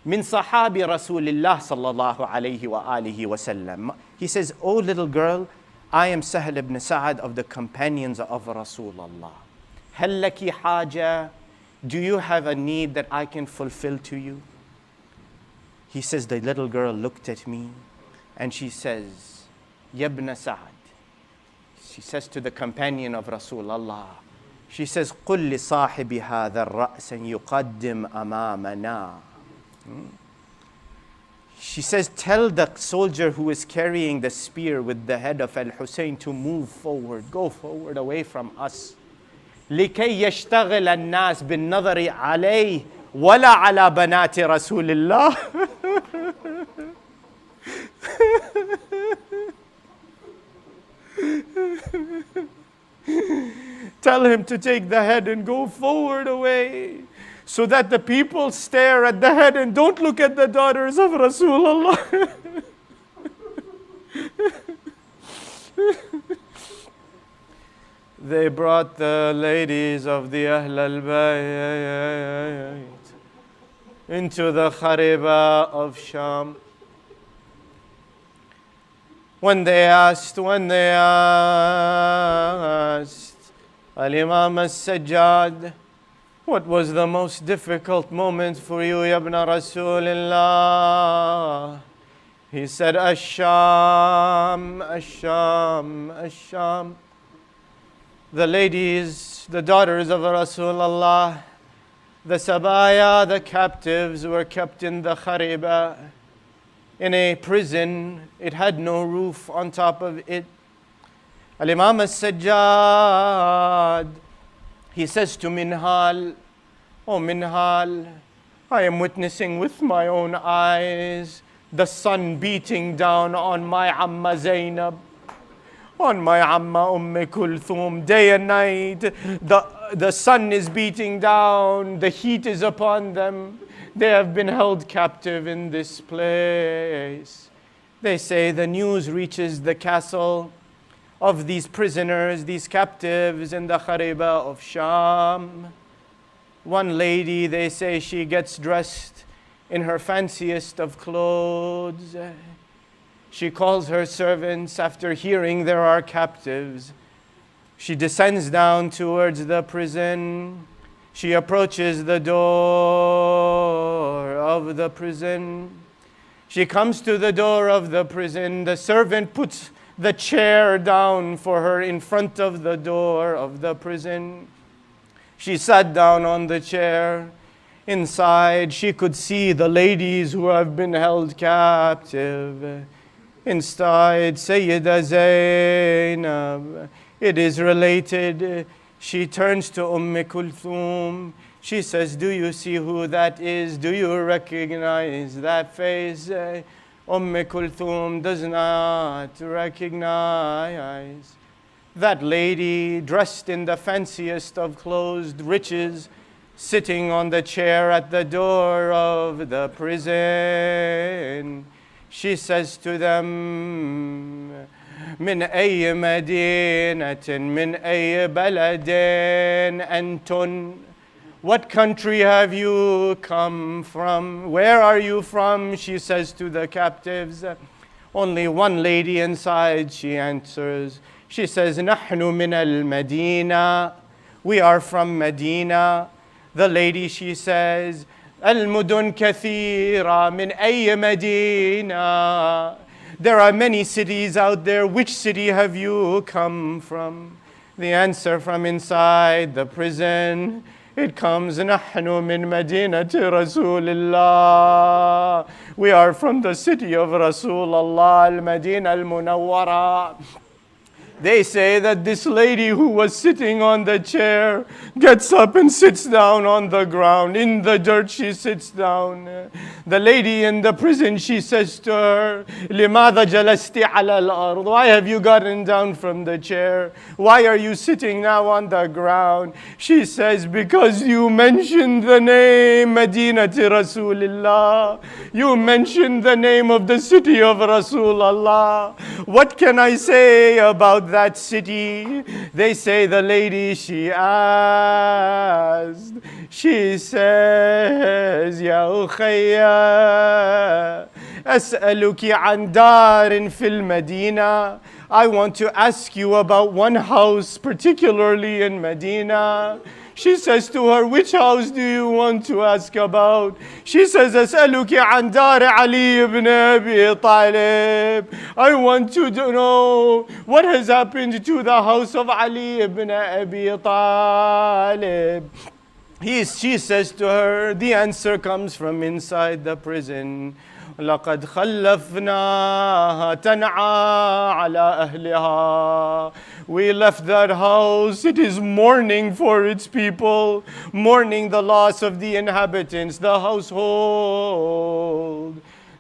Min sahabi Rasulillah sallallahu alayhi wa alihi wa sallam. He says, oh little girl, I am Sahl ibn Sa'ad of the companions of Rasulullah. هل لك حاجة? Do you have a need that I can fulfill to you? He says, the little girl looked at me and she says, Ya ibn Sa'ad. She says to the companion of Rasulullah, she says, قل لصاحب هذا الرأس يقدم أمامنا. She says, tell the soldier who is carrying the spear with the head of Al-Hussein to move forward, go forward away from us. لكي يشتغل الناس بالنظر عليه ولا على بنات رسول الله. Tell him to take the head and go forward away, so that the people stare at the head and don't look at the daughters of Rasulullah. They brought the ladies of the Ahl al-Bayt into the Khariba of Sham. When they asked Al-Imam al-Sajjad, what was the most difficult moment for you, Ya ibn Rasulullah? He said, Ash-Sham, Ash-Sham, Ash-Sham. The ladies, the daughters of Rasulullah, the Sabaya, the captives, were kept in the Khariba, in a prison. It had no roof on top of it. Al-Imam al-Sajjad, he says to Minhal, oh Minhal, I am witnessing with my own eyes the sun beating down on my Amma Zainab, on my Amma Kulthum, day and night. The sun is beating down, the heat is upon them. They have been held captive in this place. They say the news reaches the castle of these prisoners, these captives in the Khariba of Sham. One lady, they say, she gets dressed in her fanciest of clothes. She calls her servants after hearing there are captives. She descends down towards the prison. She approaches the door of the prison. She comes to the door of the prison. The servant puts the chair down for her in front of the door of the prison. She sat down on the chair. Inside, she could see the ladies who have been held captive. Inside, Sayyida Zainab. It is related. She turns to Kulthum. She says, do you see who that is? Do you recognize that face? Kulthum does not recognize. That lady, dressed in the fanciest of clothes, riches, sitting on the chair at the door of the prison. She says to them, من أي مدينة من أي بلد أنتن? What country have you come from? Where are you from? She says to the captives. Only one lady inside, she answers. She says, نحن من المدينة. We are from Medina. The lady, she says, المدن كثيرة من أي مدينة? There are many cities out there. Which city have you come from? The answer from inside the prison, it comes, نحن من مدينة رسول الله. We are from the city of Rasulullah, al-Madinah al-Munawwara. They say that this lady who was sitting on the chair gets up and sits down on the ground. In the dirt she sits down. The lady in the prison, she says to her, لِمَاذَا جَلَسْتِ عَلَى الْأَرْضِ? Why have you gotten down from the chair? Why are you sitting now on the ground? She says, because you mentioned the name Madinati Rasulillah. You mentioned the name of the city of Rasulullah. What can I say about that city? They say the lady, she asked, she says, Ya ukhayya, as'aluki an darin fil Medina. I want to ask you about one house, particularly in Medina. She says to her, which house do you want to ask about? She says, أسألك عن دار علي ibn Abi Talib. I want to know what has happened to the house of Ali ibn Abi Talib. She says to her, the answer comes from inside the prison. لقد خلفناها تنعى على أهلها. We left that house. It is mourning for its people, mourning the loss of the inhabitants, the household.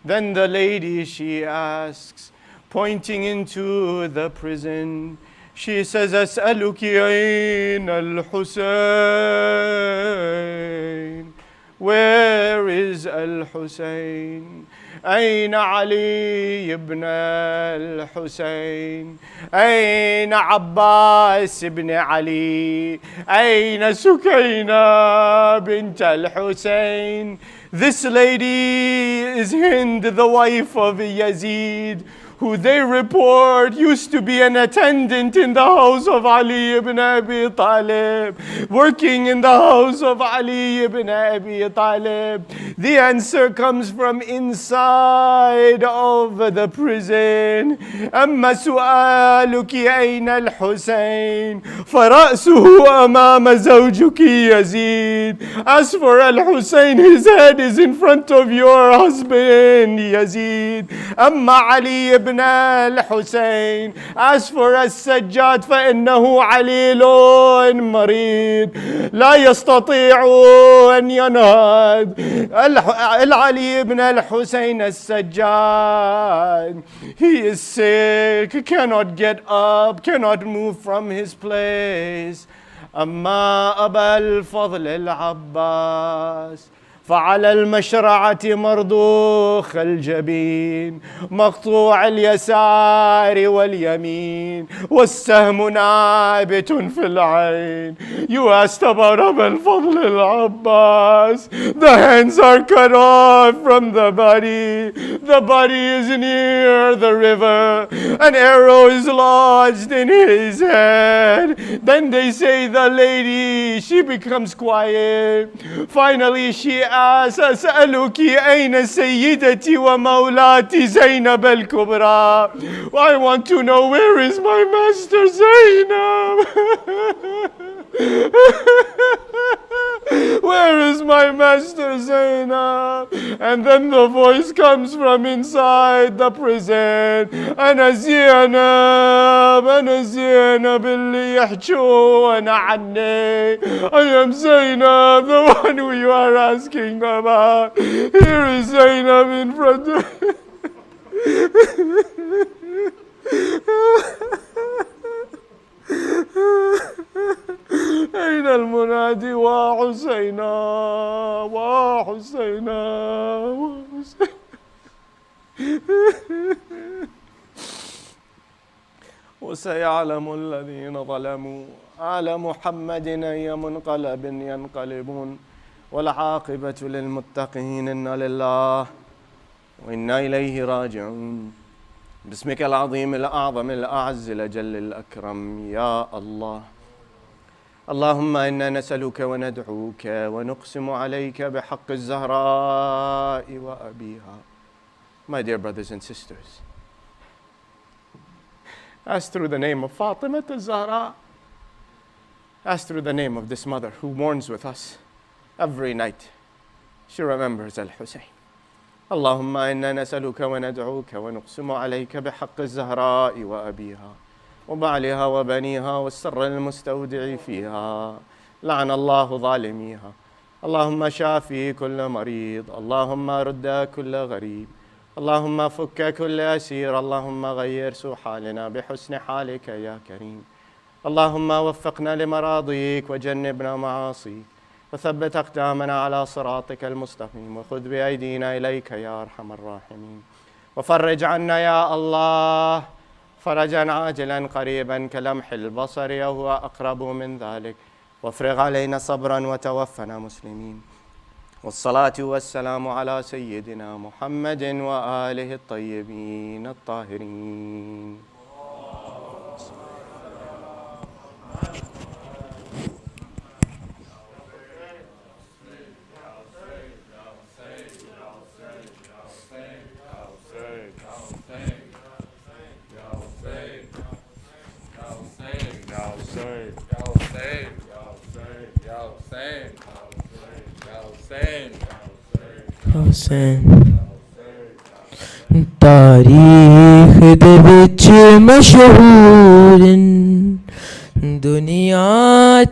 Then the lady, she asks, pointing into the prison, she says, أسألك أين الحسين? Where is Al-Husayn? أين علي ابن الحسين؟ أين عباس ابن علي؟ أين سكينة بنت الحسين? This lady is Hind, the wife of Yazid, who they report used to be an attendant in the house of Ali ibn Abi Talib, working in the house of Ali ibn Abi Talib. The answer comes from inside of the prison. أما سؤالك أين الحسين فرأسه أمام زوجك يزيد. As for Al-Husayn, his head is in front of your husband Yazid. أما علي ibn الحسين, as for السجاد فإنه عليل مريض لا يستطيع أن ينهض. العلي ibn al-Husayn السجاد, he is sick, cannot get up, cannot move from his place. أما أبا الفضل العباس فعلى المشرعة مرضوخ الجبين مقطوع اليسار واليمين والسهم نابت في العين. You asked about Abu al-Fadl al-Abbas. The hands are cut off from the body. The body is near the river. An arrow is lodged in his head. Then they say the lady, she becomes quiet. Finally she asks, أسألك أين سيدتي ومولاتي زينب الكبرى? I want to know, where is my master Zainab? Where is my master Zainab? And then the voice comes from inside the prison. أنا زينب اللي يحجون عني. I am Zainab, the one who you are asking about. Here is Zainab in front of أين المنادي وحسينا وحسينا وحسينا. وسيعلم الذين ظلموا على محمد أي منقلب ينقلبون والعاقبة للمتقين. إنا لله وإنا إليه راجعون. باسمك العظيم الأعظم الأعز الأجل الأكرم يا الله. اللهم إنا نسألك وندعوك ونقسم عليك بحق الزهراء وأبيها. My dear brothers and sisters, as through the name of Fatima al-Zahra, as through the name of this mother who mourns with us every night, she remembers Al-Husayn. اللهم إنا نسألك وندعوك ونقسم عليك بحق الزهراء وأبيها وبعلها وبنيها والسر المستودع فيها. لعن الله ظالميها. اللهم شافي كل مريض. اللهم رد كل غريب. اللهم فك كل أسير. اللهم غير سوء حالنا بحسن حالك يا كريم. اللهم وفقنا لمراضيك وجنبنا معاصيك وثبت أقدامنا على صراطك المستقيم وخذ بأيدينا إليك يا أرحم الراحمين. وفرج عنا يا الله فرجا عاجلا قريبا كلمح البصر وهو أقرب من ذلك. وافرغ علينا صبرا وتوفنا مسلمين. والصلاة والسلام على سيدنا محمد وآله الطيبين الطاهرين. Hussain तारीख दे विच मशहूर दुनिया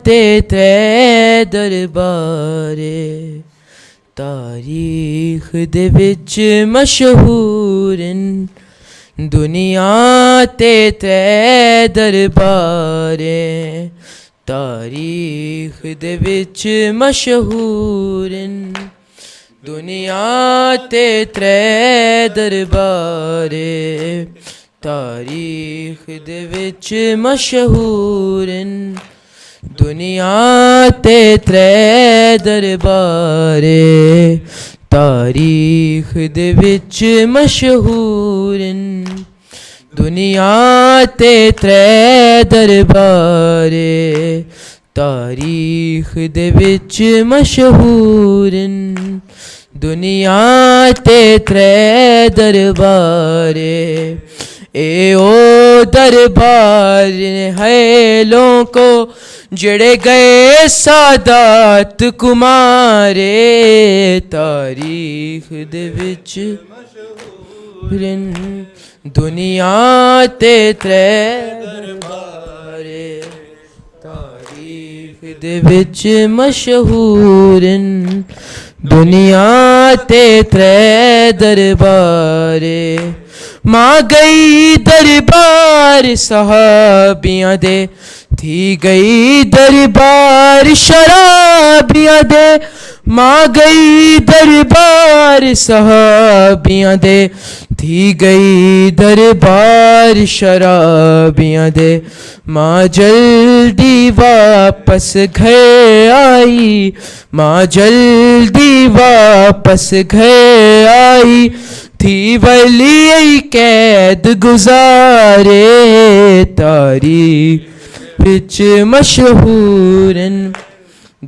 ते त्रै दरबारे तारीख दे विच मशहूर दुनिया ते त्रै दरबारे तारीख दे विच मशहूर दुनिया ते त्रै दरबारे तारीख दे विच मशहूर दुनिया ते त्रै दरबारे तारीख दे विच मशहूर दुनिया ते त्रै दरबारे तारीख दे विच मशहूर दुनिया ते त्रै दरबारे ए ओ दरबार है लोगों को जड़े गए सादात कुमारे तारीख दे विच दुनिया ते त्रै दरबारे तारीख दे विच मशहूर दुनिया ते त्रै दरबारे मां गई दरबार सहाबियां दे थी गई दरबार शराबियां दे मां गई दरबार सहाबियां दे थी गई दरबार शराबियां दे मां जल्दी वापस घर आई मां जल्दी वापस घर आई थी वली कैद गुजारे तारीख विच मशहूर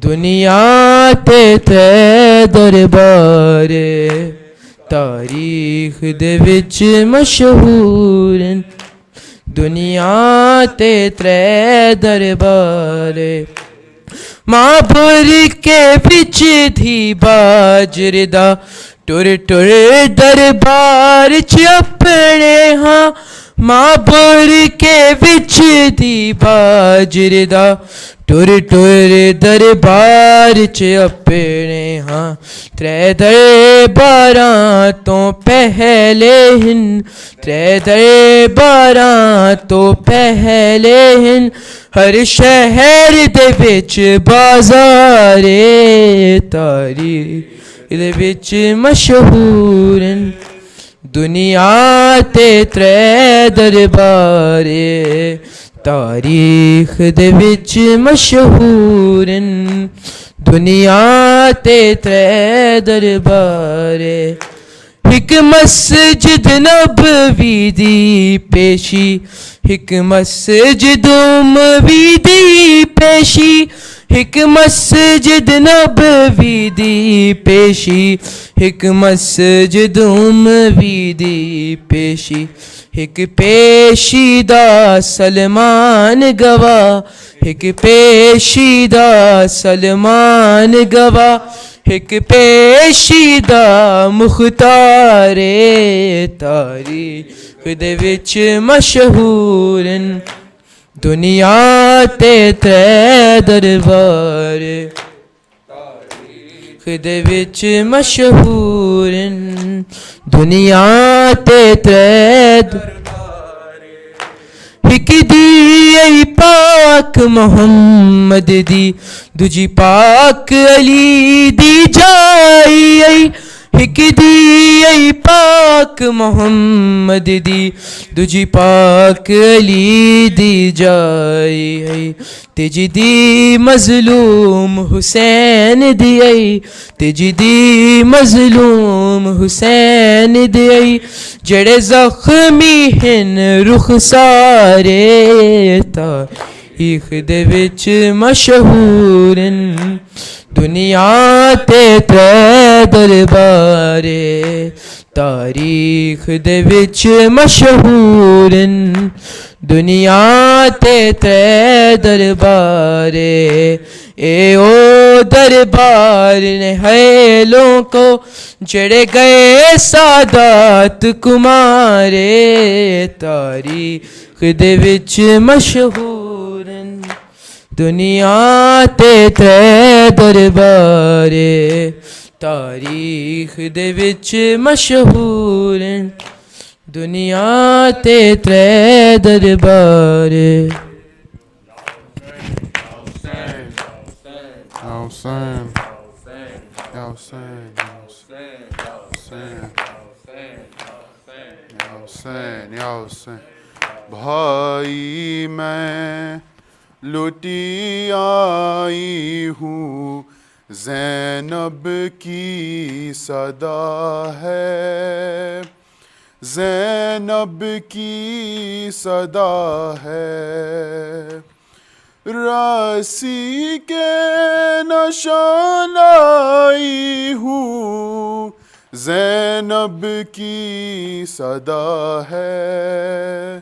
दुनिया ते त्रै दरबारे तारीख दे विच मशहूर दुनिया ते त्रै दरबारे मां बुर के विच थी बाजरदा टुर टुर दरबार च अपने हाँ मां बुर के विच थी बाजरदा टुर टुर दरबार च अपने हाँ त्रै दरबारां तो पहले हिन त्रै दरबारां तो पहले हिन हर शहर दे विच बाजारे तारीख दे विच मशहूर दुनिया ते त्रै दरबारे तारीख दे विच मशहूर दुनिया ते त्रै दरबारे हिक मस्जिद नबवी दी पेशी हिक मस्जिद उमवी दी पेशी हिक मस्जिद नबवी दी पेशी हिक मस्जिद उमवी दी पेशी हिक पेशीदा सलमान गवा हिक पेशीदा सलमान गवा हिक पेशीदा मुख्तारे तारीख दे विच मशहूर दुनिया ते त्रै दरबारे तारीख दे विच मशहूर दुनिया ते त्रै दरबारे हिक दी आई पाक मोहम्मद दी दूजी पाक अली दी जाई आई हिक दी आई पाक मोहम्मद दी दूजी पाक अली दी जाई आई तेजी दी मजलूम हुसैन दी आई तेजी दी मजलूम हुसैन दी आई जड़े जख्मी हिन रुख सारे तारीख दे विच मशहूर दुनिया ते त्रै दरबारे तारीख दे विच मशहूर दुनिया ते त्रै दरबारे ए ओ दरबार ने हेलों को जड़े गए सादात कुमारे तारीख दे विच मशहूर दुनिया ते त्रै दरबारे तारीख दे विच मशहूर दुनिया ते त्रै दरबारे भाई मैं लुटी आई हूँ ज़ैनब की सदा है ज़ैनब की सदा है रासी के नशान आई हूँ ज़ैनब की सदा है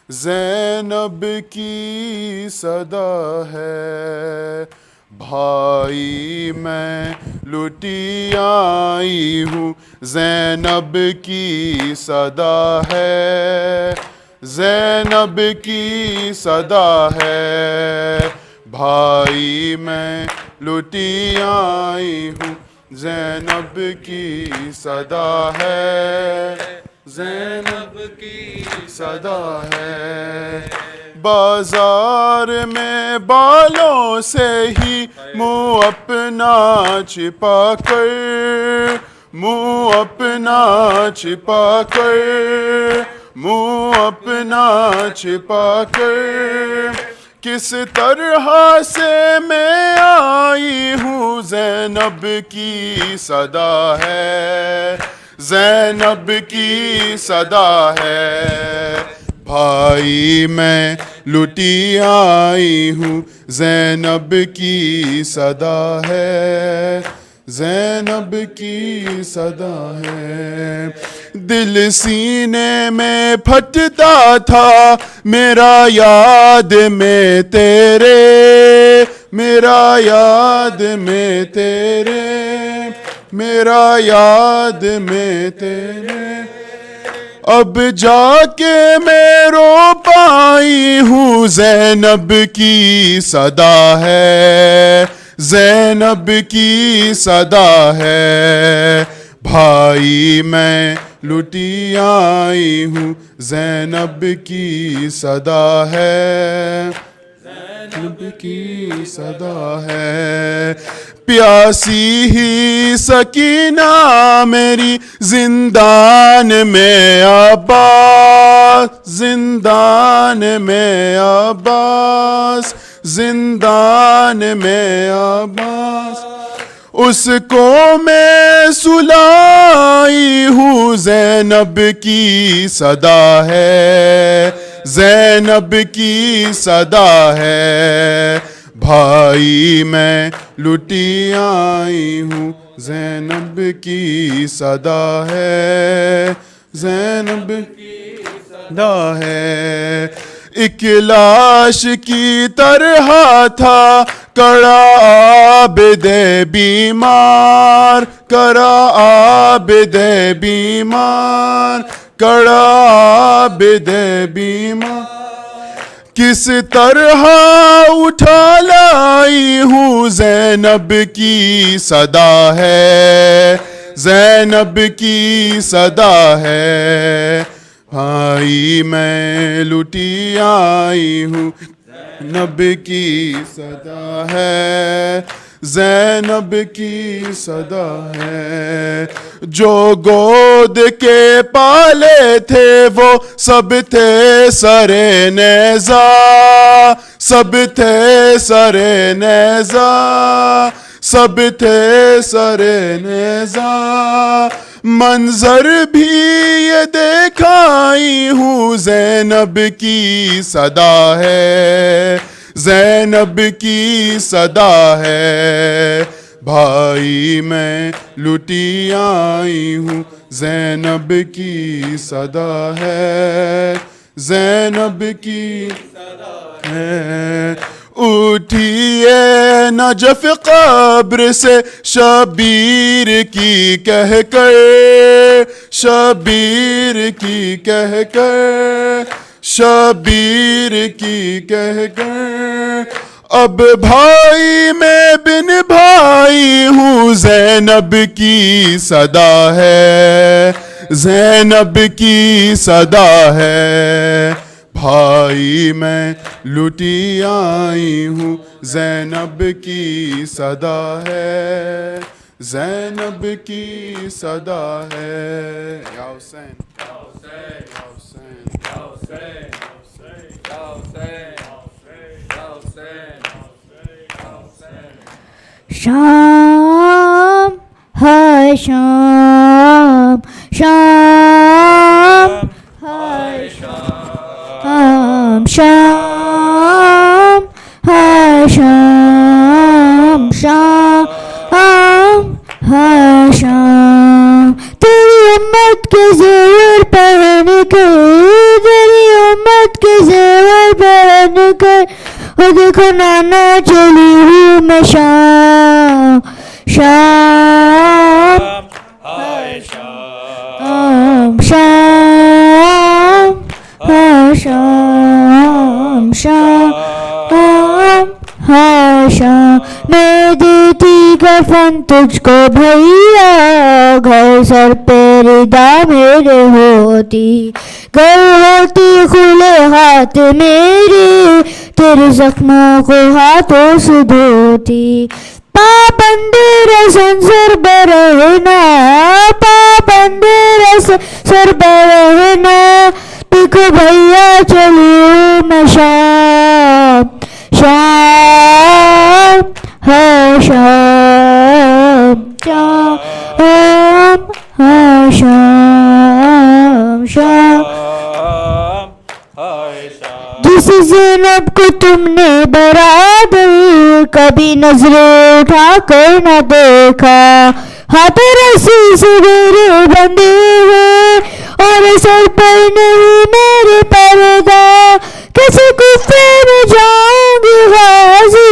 ज़ैनब की सदा है भाई मैं लुटी आई हूँ ज़ैनब की सदा है ज़ैनब की सदा है भाई मैं लुटी आई हूँ ज़ैनब की सदा है ज़ैनब की सदा है बाजार में बालों से ही मुँह अपना छिपा कर मुँह अपना छिपा कर मुँह अपना छिपा कर किस तरह से मैं आई हूँ ज़ैनब की सदा है ज़ैनब की सदा है भाई मैं लुटी आई हूँ ज़ैनब की सदा है ज़ैनब की सदा है दिल सीने में फटता था मेरा याद में तेरे मेरा याद में तेरे मेरा याद में तेरे अब जाके मैं रो पाई हूँ ज़ैनब की सदा है ज़ैनब की सदा है भाई मैं लुटी आई हूँ ज़ैनब की सदा है ज़ैनब की सदा है प्यासी ही सकीना मेरी जिंदान में अब्बास जिंदान में अब्बास जिंदान में अब्बास उसको मैं सुलाई हूँ ज़ैनब की सदा है ज़ैनब की सदा है भाई मैं लुटी आई हूँ ज़ैनब की सदा है ज़ैनब की सदा है एक लाश की तरह था कड़ा आबिदे बीमार कड़ा आबिदे बीमार कड़ा आबिदे बीमार किस तरह उठा लाई हूँ ज़ैनब की सदा है ज़ैनब की सदा है भाई मैं लुटी आई हूँ ज़ैनब की सदा है ज़ैनब की सदा है जो गोद के पाले थे वो सब थे सरे नेज़ा सब थे सरे नेज़ा सब थे सरे नेज़ा मंजर भी ये देखाई हूँ ज़ैनब की सदा है ज़ैनब की सदा है भाई मैं लुटी आई हूँ ज़ैनब की सदा है ज़ैनब की है। उठिए नजफ कब्र से शबीर की कह कर, शबीर की कह कर, शबीर की कह कर। अब भाई मैं बिन भाई हूँ, ज़ैनब की सदा है, ज़ैनब की सदा है। भाई मैं लुटी आई हूँ, ज़ैनब की सदा है, ज़ैनब की सदा है। या हुसैन, या हुसैन, या हुसैन, या हुसैन, या हुसैन, या हुसैन, या हुसैन। शाम है शाम, शाम है शाम, शाम है शाम, शाम है शाम। तेरी उम्मत के ज़ेवर पहन कर, तेरी उम्मत के ज़ेवर पहन कर, वो देखो नाना चली हूँ मैं शाम, शाम है शाम, शाम है शाम, शाम है शाम। मैं देती कफन तुझको भैया, घर सर पे रिदा मेरे होती, घर होती खुले हाथ मेरे, तेरे जख्मों को हाथों से धोती। पाबंदी रसन सर बरहना, पाबंदी रसन सर बरहना, देखो भैया चली हूँ मैं शाम, शाम है शाम, शाम है शाम, शाम है शाम। जिस ज़ैनब को तुमने बराबर कभी नजरें उठा कर न देखा, हाथ रस्सी से मेरे बंधे हुए और सर पर नहीं मेरे पर्दा, कैसे कुफे में जाऊंगी गाजी,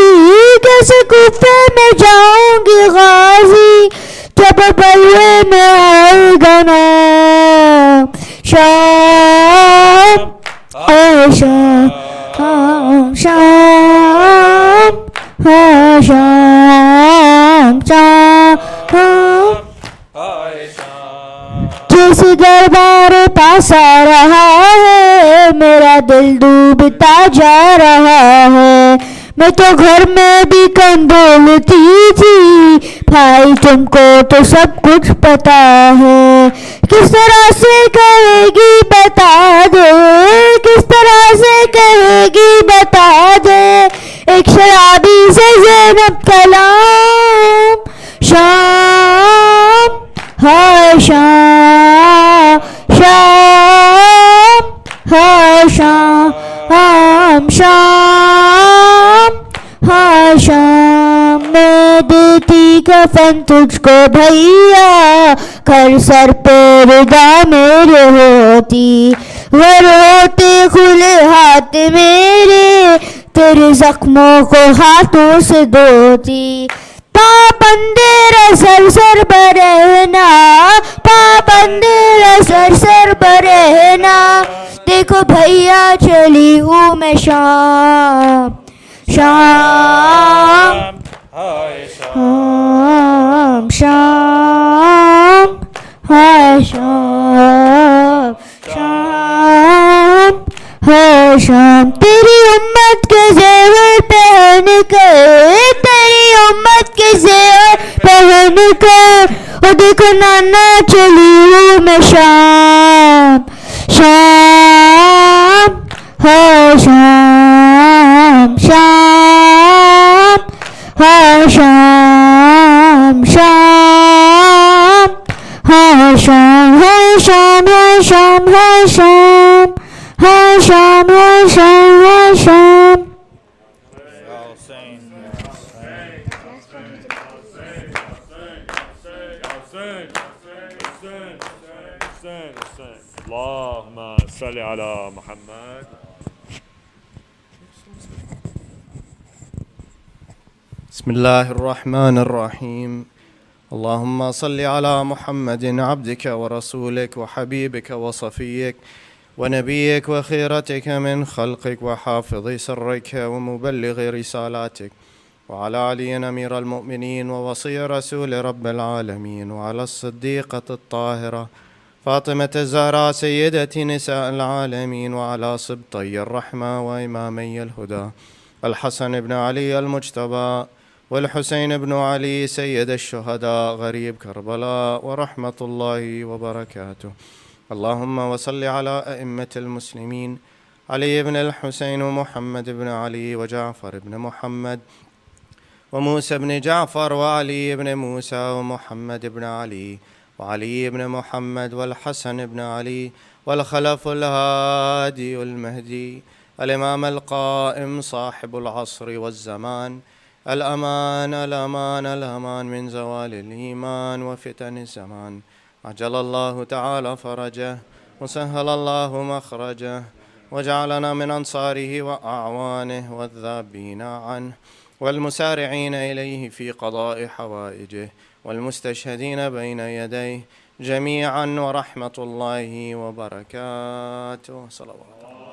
कैसे कुफे में जाऊंगी गाजी, जब बलवे में आएगा ना शाम है शाम, शाम है शाम, शाम है शाम। जैसे दरबार पास आ रहा है, मेरा दिल डूबता जा रहा है, मैं तो घर में भी कम बोलती थी, भाई तुमको तो सब कुछ पता है, किस तरह से कहेगी बता दे, किस तरह से कहेगी बता दे, एक शराबी से ज़ैनब कलाम, शाम है शाम, शाम है शाम, शाम है शाम। मैं देती कफन तुझको भैया, घर सर पे रिदा मेरे होती, घर होते खुले हाथ मेरे, तेरे जख्मों को हाथों से धोती। पाबंदे रसल सर बरहना, पाबंदे रसल सर बरहना, देखो भैया चली हूँ मैं शाम, शाम शाम, शाम है शाम, शाम है शाम। तेरी उम्मत के ज़ेवर पहन कर, तेरी उम्मत के ज़ेवर पहन कर, और देखो नाना चली हूँ मैं शाम, शाम है शाम, शाम है शाम, शाम है शाम, है शाम, है शाम, है शाम, है शाम, है शाम, है शाम। اللهم صل على محمد. بسم الله الرحمن الرحيم. اللهم صل على محمد عبدك ورسولك وحبيبك وصفيك ونبيك وخيرتك من خلقك وحافظ سرك ومبلغ رسالاتك، وعلى علي أمير المؤمنين ووصي رسول رب العالمين، وعلى الصديقة الطاهرة فاطمة الزهراء سيدة نساء العالمين، وعلى سبطي الرحمة وإمامي الهدى الحسن بن علي المجتبى والحسين بن علي سيد الشهداء غريب كربلاء، ورحمة الله وبركاته. اللهم وصل على أئمة المسلمين علي بن الحسين ومحمد بن علي وجعفر بن محمد وموسى بن جعفر وعلي بن موسى ومحمد بن علي وعلي بن محمد والحسن بن علي والخلف الهادي المهدي الإمام القائم صاحب العصر والزمان، الأمان الأمان الأمان من زوال الإيمان وفتن الزمان. عجل الله تعالى فرجه وسهل الله مخرجه، وجعلنا من أنصاره وأعوانه والذابين عنه والمسارعين إليه في قضاء حوائجه والمستشهدين بين يديه جميعا، ورحمة الله وبركاته. صلوات الله.